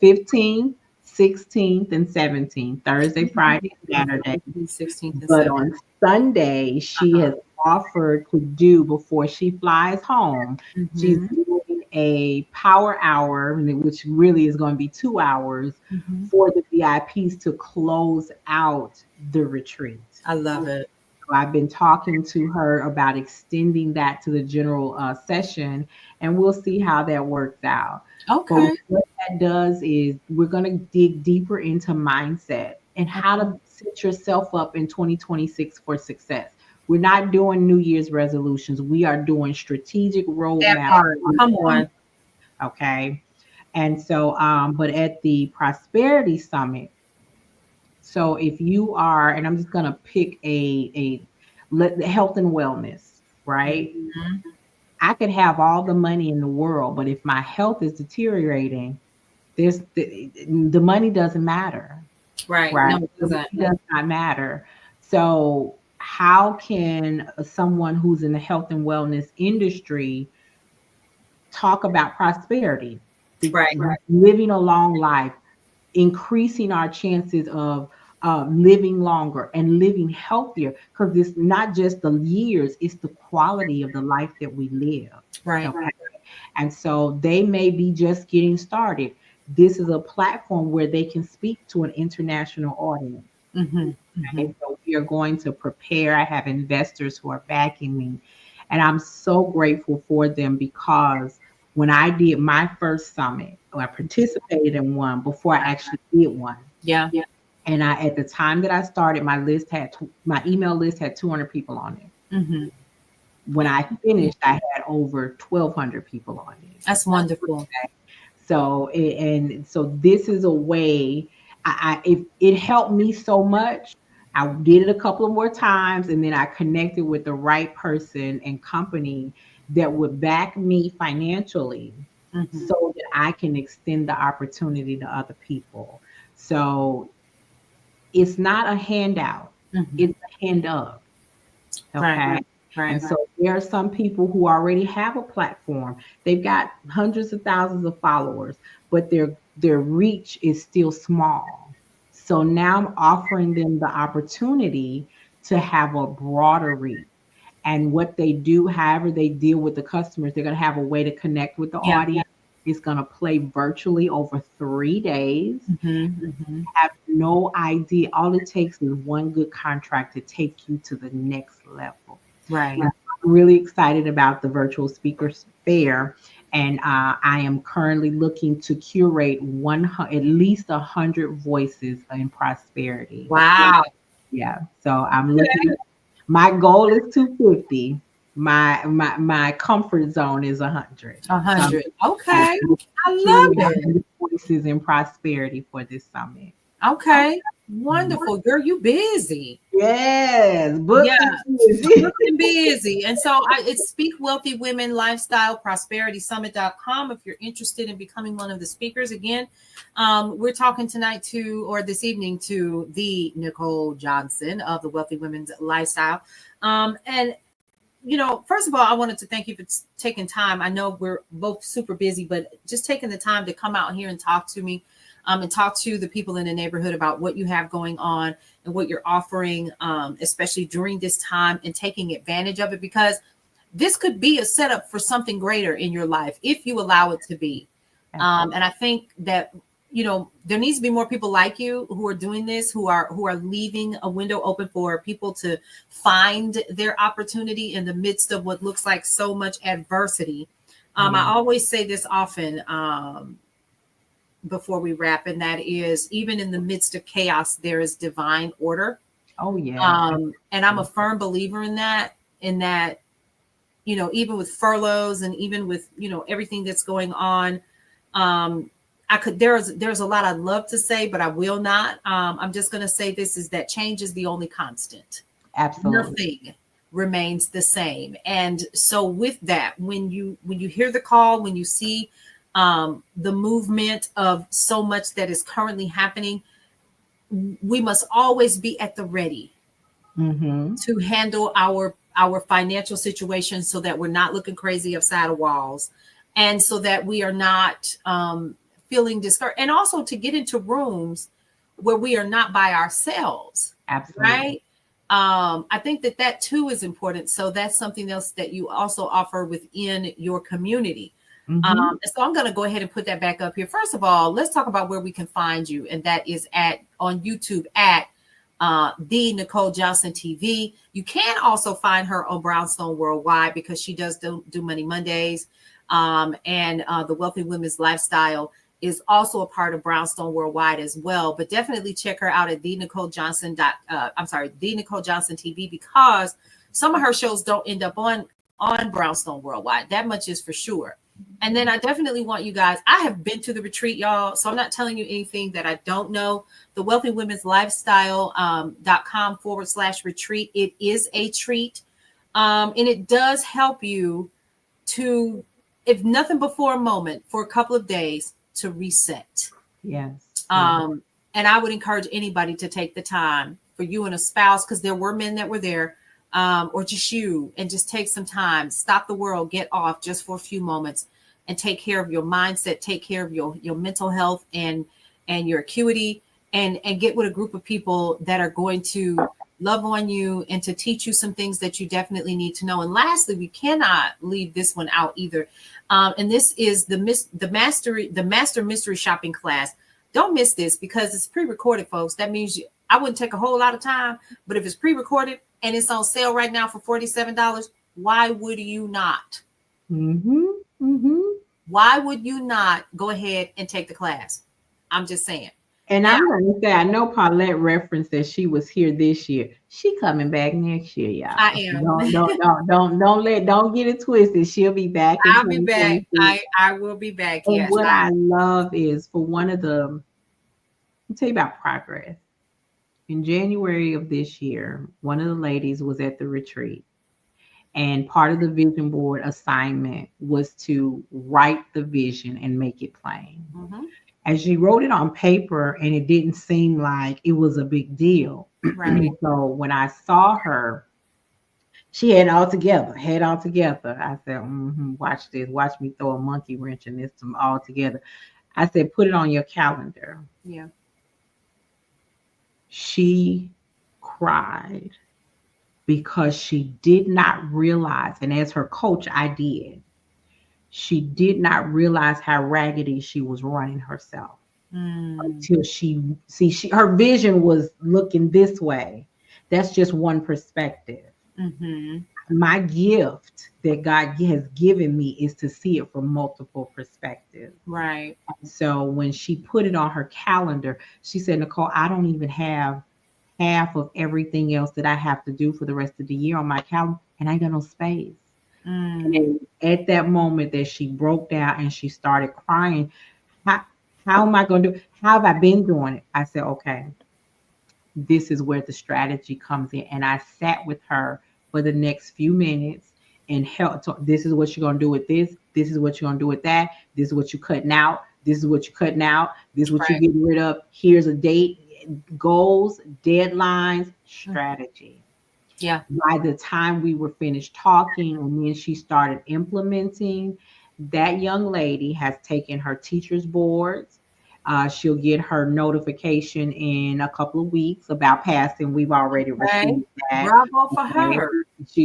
15th, 16th, and 17th, Thursday, Friday, Saturday. 16th and But 17th. on Sunday, she Uh-huh. has offered to do before she flies home. She's Hmm. doing a power hour, which really is going to be 2 hours Hmm. for the VIPs to close out the retreat. I love it. So I've been talking to her about extending that to the general session, and we'll see how that works out. But Okay. what that does is we're going to dig deeper into mindset and how to set yourself up in 2026 for success. We're not doing New Year's resolutions. We are doing strategic That roadmap. part. Come on. Okay. And so, but at the Prosperity Summit, so if you are, and I'm just gonna pick health and wellness, right? Mhm. I could have all the money in the world, but if my health is deteriorating, the money doesn't matter, Right. right? No, it The doesn't. money does not matter. So how can someone who's in the health and wellness industry talk about prosperity, Right. living a long life, increasing our chances of living longer and living healthier? Because it's not just the years, it's the quality of the life that we live. Right. Okay. And so they may be just getting started. This is a platform where they can speak to an international audience. Hmm. Hmm. And so we are going to prepare. I have investors who are backing me, and I'm so grateful for them because when I did my first summit, or I participated in one before I actually did one. Yeah. And at the time that I started, my email list had 200 people on it. Hmm. When I finished, I had over 1,200 people on it. That's wonderful. So, and so this is a way. If it helped me so much, I did it a couple of more times, and then I connected with the right person and company that would back me financially, Hmm. so that I can extend the opportunity to other people. So it's not a handout; Hmm. it's a hand up. Right. Okay. And Right. so there are some people who already have a platform. They've got hundreds of thousands of followers, but their reach is still small. So now I'm offering them the opportunity to have a broader reach. And what they do, however they deal with the customers, they're going to have a way to connect with the Yeah. audience. It's going to play virtually over 3 days. Hmm. Hmm. Have no idea. All it takes is one good contract to take you to the next level. Right. I'm really excited about the virtual speakers fair, and I am currently looking to curate at least 100 voices in prosperity. Wow. Yeah, so I'm looking. My goal is 250. My comfort zone is 100. A So I'm hundred. trying Okay. to I curate love it. 100 voices in prosperity for this summit. Okay. Wonderful. Girl, you busy. Yes, booked Yeah. and busy. Booked and busy. And so it's Speak Wealthy Women Lifestyle Prosperity Summit.com if you're interested in becoming one of the speakers. Again, we're talking tonight or this evening to the Nicole Johnson of the Wealthy Women's Lifestyle. And first of all, I wanted to thank you for taking time. I know we're both super busy, but just taking the time to come out here and talk to me, and talk to the people in the neighborhood about what you have going on and what you're offering, especially during this time, and taking advantage of it, because this could be a setup for something greater in your life if you allow it to be. And I think that there needs to be more people like you who are doing this, who are leaving a window open for people to find their opportunity in the midst of what looks like so much adversity. I Yeah. always say this often, before we wrap, and that is, even in the midst of chaos, there is divine order. Oh yeah. And I'm a firm believer in that, even with furloughs and even with, everything that's going on. There's a lot I'd love to say, but I will not. I'm just going to say this is that change is the only constant. Absolutely. Nothing remains the same. And so with that, when you hear the call, when you see the movement of so much that is currently happening, we must always be at the ready Mm-hmm. to handle our financial situation, so that we're not looking crazy upside of walls, and so that we are not feeling discouraged, and also to get into rooms where we are not by ourselves, Absolutely. right? I think that too is important. So that's something else that you also offer within your community. Mm-hmm. So I'm going to go ahead and put that back up here. First of all, let's talk about where we can find you, and that is on YouTube at the Nicole Johnson TV. You can also find her on Brownstone Worldwide, because she does do Money Mondays, and the Wealthy Women's Lifestyle is also a part of Brownstone Worldwide as well. But definitely check her out at the Nicole Johnson TV, because some of her shows don't end up on Brownstone Worldwide. That much is for sure. And then I definitely want you guys, I have been to the retreat, y'all, so I'm not telling you anything that I don't know. The Wealthy Women's Lifestyle.com/retreat. It is a treat. And it does help you to, if nothing before a moment, for a couple of days, to reset. Yes. And I would encourage anybody to take the time, for you and a spouse, because there were men that were there, or just you, and just take some time, stop the world, get off just for a few moments, and take care of your mindset, take care of your mental health and your acuity, and get with a group of people that are going to love on you and to teach you some things that you definitely need to know. And lastly, we cannot leave this one out either. And this is the master mystery shopping class. Don't miss this, because it's pre-recorded, folks. That means I wouldn't take a whole lot of time, but if it's pre-recorded and it's on sale right now for $47, why would you not? Mm-hmm. Mm-hmm. Why would you not go ahead and take the class? I'm just saying. And Now, I'm gonna say, I know Paulette referenced that she was here this year. She coming back next year, I y'all. am. Don't get it twisted. She'll be back in I'll be back. 2026. I will be back. And Yes. what I love is, for one of the, let me tell you about progress. In January of this year, one of the ladies was at the retreat, and part of the vision board assignment was to write the vision and make it plain. Mhm. And she wrote it on paper, and it didn't seem like it was a big deal. Right. So when I saw her, she had it all together, I said, watch this, watch me throw a monkey wrench in this all together. I said, put it on your calendar. Yeah. She cried because she did not realize, and as her coach, I did. She did not realize how raggedy she was running herself until her vision was looking this way. That's just one perspective. Mm-hmm. My gift that God has given me is to see it from multiple perspectives. Right. So when she put it on her calendar, she said, Nicole, I don't even have half of everything else that I have to do for the rest of the year on my calendar, and I ain't got no space. And at that moment that she broke down and she started crying, how am I going to do? How have I been doing it? I said, okay, this is where the strategy comes in. And I sat with her for the next few minutes and helped. This is what you're going to do with this. This is what you're going to do with that. This is what you're cutting out. This is what you're cutting out. This is what you're getting rid of. Here's a date, goals, deadlines, strategy. Yeah. By the time we were finished talking and then she started implementing, that young lady has taken her teacher's boards. She'll get her notification in a couple of weeks about passing. We've already received that. Bravo for her.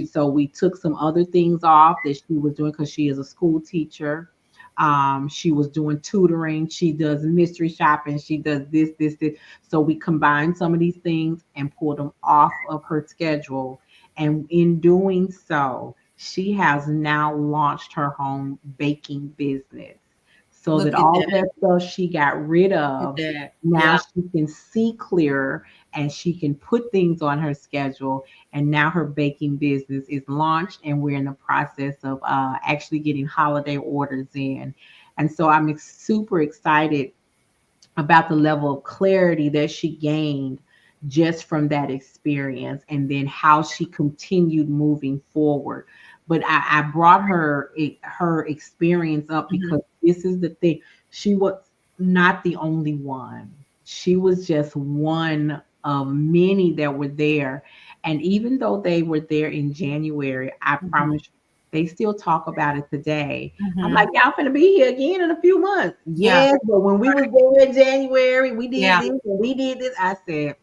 So we took some other things off that she was doing because she is a school teacher. She was doing tutoring. She does mystery shopping. She does this. So we combined some of these things and pulled them off of her schedule. And in doing so, she has now launched her home baking business so Look that at all that. that stuff she got rid Look of, at that. now Yeah. she can see clearer and she can put things on her schedule. And now her baking business is launched, and we're in the process of actually getting holiday orders in. And so I'm super excited about the level of clarity that she gained just from that experience, and then how she continued moving forward. But I brought her experience up Mhm. because this is the thing. She was not the only one. She was just one of many that were there. And even though they were there in January, I Mhm. promise you, they still talk about it today. I'm Mhm. like, y'all finna be here again in a few months. Yeah. Yes, but when we was Right. there in January, we did Yeah. this and we did this. I said,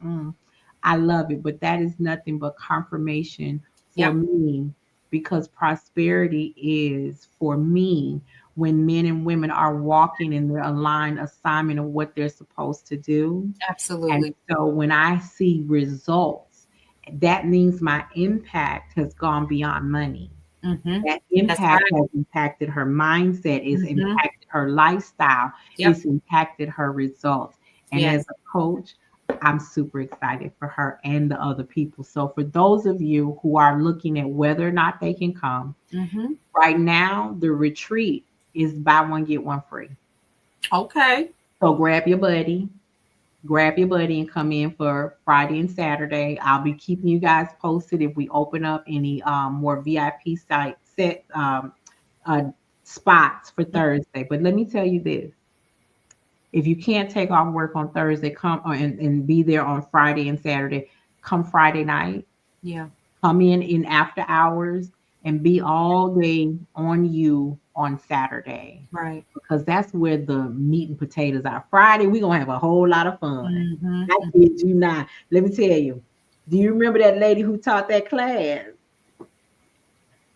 I love it. But that is nothing but confirmation for Yep. me, because prosperity is for me when men and women are walking in their aligned assignment of what they're supposed to do. And Absolutely. so when I see results, that means my impact has gone beyond money. Mhm. That That's impact right. has impacted her mindset, it's Mhm. impacted her lifestyle, Yep. it's impacted her results. And as Yes. a coach, I'm super excited for her and the other people. So for those of you who are looking at whether or not they can come, Mhm. right now the retreat is buy one get one free. Okay. So grab your buddy and come in for Friday and Saturday. I'll be keeping you guys posted if we open up any more VIP site set uh, spots for Thursday. But let me tell you this: if you can't take off work on Thursday, come and be there on Friday and Saturday. Come Friday night, Yeah. come in after hours, and be all day on you on Saturday, Right. because that's where the meat and potatoes are. Friday, we're gonna have a whole lot of fun. Mhm. I kid you not. Let me tell you. Do you remember that lady who taught that class?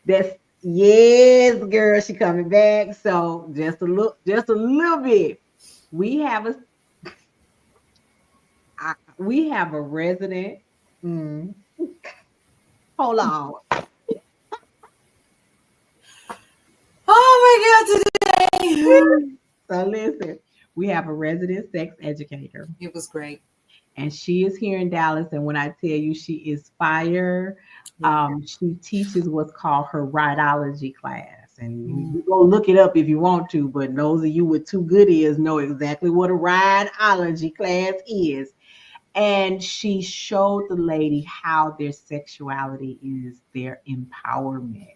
That's yes, girl. She coming back. So just a little bit. We have a we have a resident. Mm, hold on. Oh my God, today. So listen, we have a resident sex educator, It was great. and she is here in Dallas. And when I tell you she is fire, Yeah. she teaches what's called her rhinology class. And Mm. you go look it up if you want to, but those of you with two good ears know exactly what a rhinology class is. And she showed the lady how their sexuality is their empowerment.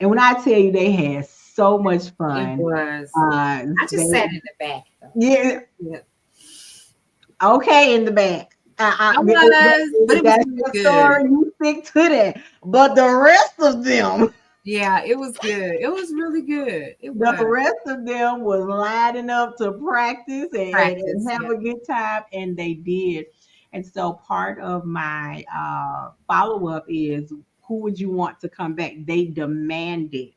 And when I tell you they had so much It fun, was. I just they sat in the back though. yeah, Yeah. okay, in the back. I was, but If it was that's really your good. story, you stick to that. But the rest of them, Yeah, it was good. It was really good. It the was rest of them was lining up to practice and practice. have Yeah. a good time, and they did. And so part of my follow up is, who would you want to come back? They demanded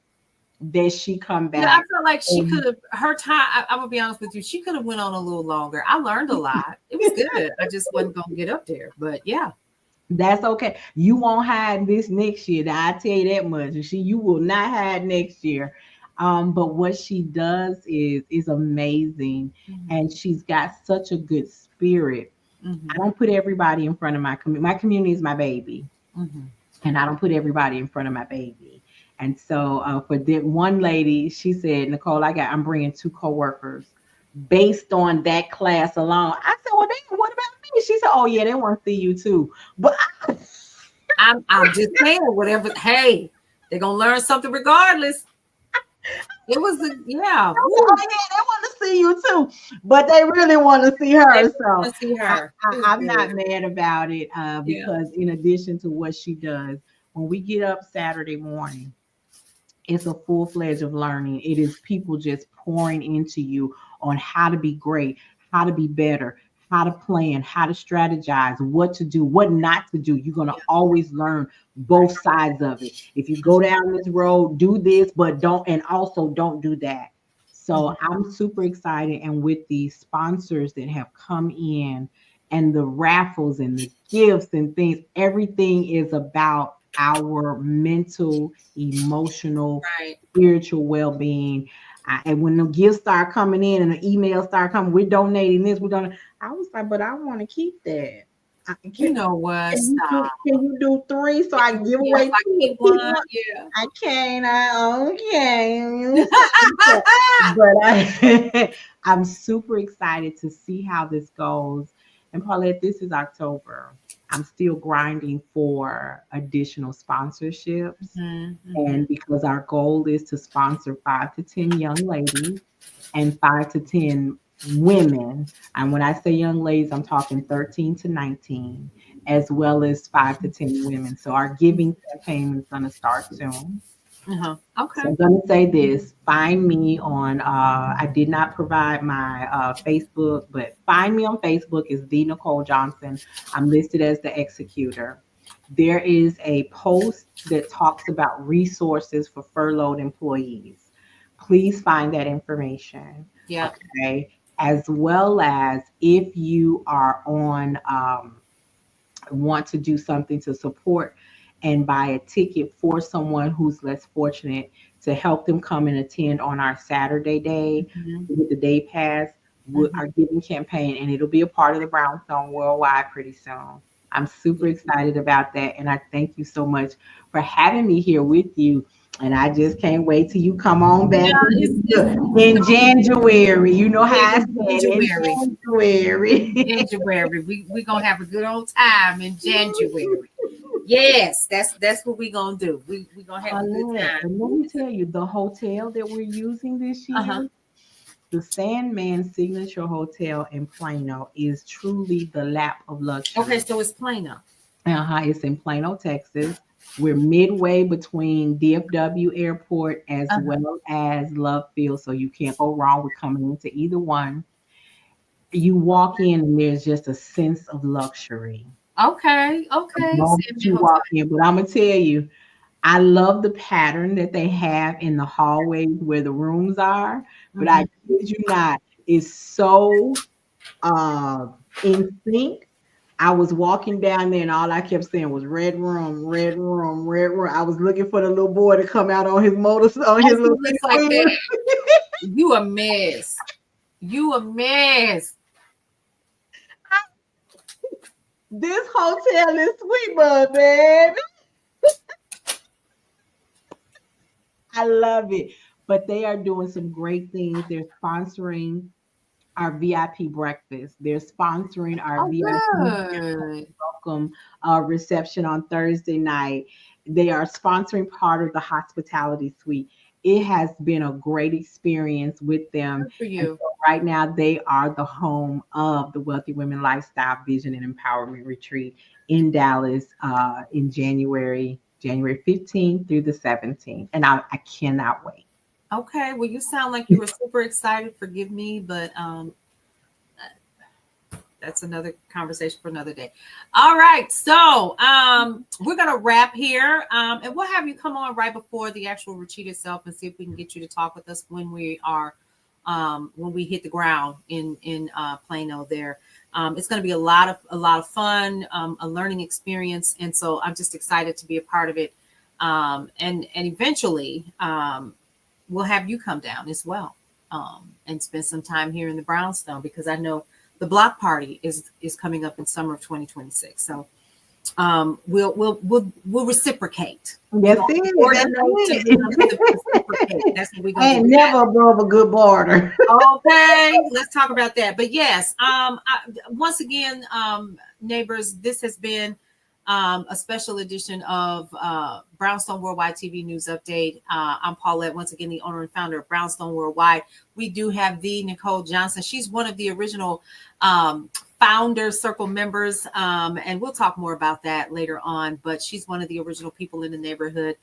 that she come Yeah, I back. felt like she And could have her time. I'm gonna be honest with you. She could have went on a little longer. I learned a lot. It was good. I just wasn't gonna get up there. But yeah. that's okay. You won't hide this next year. I tell you that much. You will not hide next year. But what she does is amazing, Mhm. and she's got such a good spirit. I Mhm. don't put everybody in front of my community. My community is my baby, Mhm. and I don't put everybody in front of my baby. And so for the one lady, she said, Nicole, I'm bringing two coworkers based on that class alone. I said, well, then what about me? She said, oh yeah, they want to see you too. But I'm just saying, whatever. Hey, they're gonna learn something regardless. It was the yeah. oh Woo. yeah, they want to see you too, but they really want to see They her. So want to see I, her. I, It was I'm good. not mad about it, Yeah. because in addition to what she does, when we get up Saturday morning, it's a full fledged of learning. It is people just pouring into you on how to be great, how to be better, how to plan, how to strategize, what to do, what not to do. You're going to Yeah. always learn Right. both sides of it. If you go down this road, do this, but don't, and also don't do that. So I'm super excited. And with the sponsors that have come in and the raffles and the gifts and things, everything is about our mental, emotional, Right. spiritual well-being. And when the gifts start coming in and the emails start coming, we're donating this, we're donating. I was like, but I want to keep that. You know what? Stop. Can you do 3 so I can give Yeah, away if I 2 keep and keep one, one? yeah. I can't. Okay. But I'm super excited to see how this goes. And Paulette, this is October. I'm still grinding for additional sponsorships. Mm-hmm. And because our goal is to sponsor 5 to 10 young ladies and 5 to 10 women. And when I say young ladies, I'm talking 13 to 19, as well as 5 to 10 women. So our giving campaign is going to start soon. Uh-huh. So Okay. I'm going to say this. Find me on, I did not provide my Facebook, but find me on Facebook is the Nicole Johnson. I'm listed as the executor. There is a post that talks about resources for furloughed employees. Please find that information. Yeah. Okay. As well as if you are on, want to do something to support and buy a ticket for someone who's less fortunate to help them come and attend on our Saturday day Mm-hmm. with the day pass with Mm-hmm. our giving campaign, and it'll be a part of the Brownstone Worldwide pretty soon. I'm super excited about that, and I thank you so much for having me here with you. And I just can't wait till you come on back Yeah, it's in January. You know how I in said in January. January. January. We gonna have a good old time in January. Yes, that's what we gonna do. We gonna have a good Paulette, time. and let me tell you, the hotel that we're using this Uh-huh. year, the Sandman Signature Hotel in Plano, is truly the lap of Okay, luxury. so it's Plano. It's in Plano, Texas. We're midway between DFW Airport as Uh-huh. well as Love Field, so you can't go wrong with coming into either one. You walk in and there's just a sense of luxury Okay, the okay. moment Send me you hotel. walk in. But I'm gonna tell you, I love the pattern that they have in the hallways where the rooms are, but I Mm-hmm. kid you not, it's so in sync. I was walking down there and all I kept saying was red room, red room, red room. I was looking for the little boy to come out on his motor on Oh, his he little looks like scooter. that. You a mess. You a mess. This hotel is sweet, bud, man. I love it. But they are doing some great things. They're sponsoring our VIP breakfast. They're sponsoring our Oh, VIP good. welcome reception on Thursday night. They are sponsoring part of the hospitality suite. It has been a great experience with them. Good for And you. so right now, they are the home of the Wealthy Women Lifestyle Vision and Empowerment Retreat in Dallas in January 15th through the 17th. And I cannot wait. Okay. Well, you sound like you were super excited. Forgive me, but that's another conversation for another day. All right. So we're gonna wrap here. And we'll have you come on right before the actual retreat itself and see if we can get you to talk with us when we are when we hit the ground in Plano there. It's going to be a lot of fun, a learning experience, and so I'm just excited to be a part of it. And eventually, we'll have you come down as well, and spend some time here in the Brownstone because I know the block party is coming up in summer of 2026. So we'll reciprocate. We're That's gonna it. That's coordinate to be able to it. reciprocate. That's what we're I gonna ain't do. never above a good border. Okay, let's talk about that. But yes, once again, neighbors, this has been a special edition of Brownstone Worldwide TV News Update. I'm Paulette, once again, the owner and founder of Brownstone Worldwide. We do have the Nicole Johnson. She's one of the original founder circle members, and we'll talk more about that later on. But she's one of the original people in the neighborhood,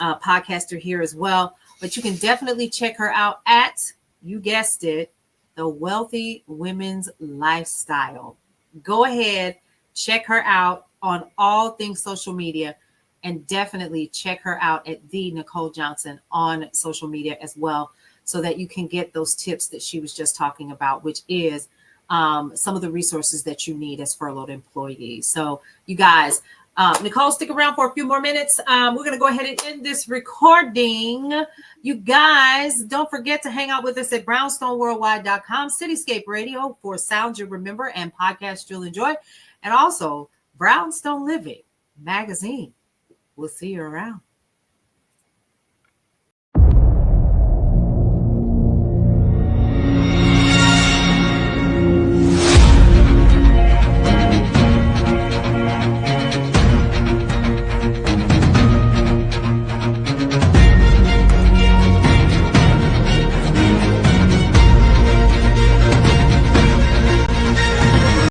podcaster here as well. But you can definitely check her out at, you guessed it, the Wealthy Women's Lifestyle. Go ahead, check her out on all things social media, and definitely check her out at the Nicole Johnson on social media as well. so that you can get those tips that she was just talking about, which is some of the resources that you need as furloughed employees. So you guys, Nicole, stick around for a few more minutes. We're going to go ahead and end this recording. You guys, don't forget to hang out with us at brownstoneworldwide.com, Cityscape Radio for sounds you remember and podcasts you'll enjoy, and also Brownstone Living magazine. We'll see you around.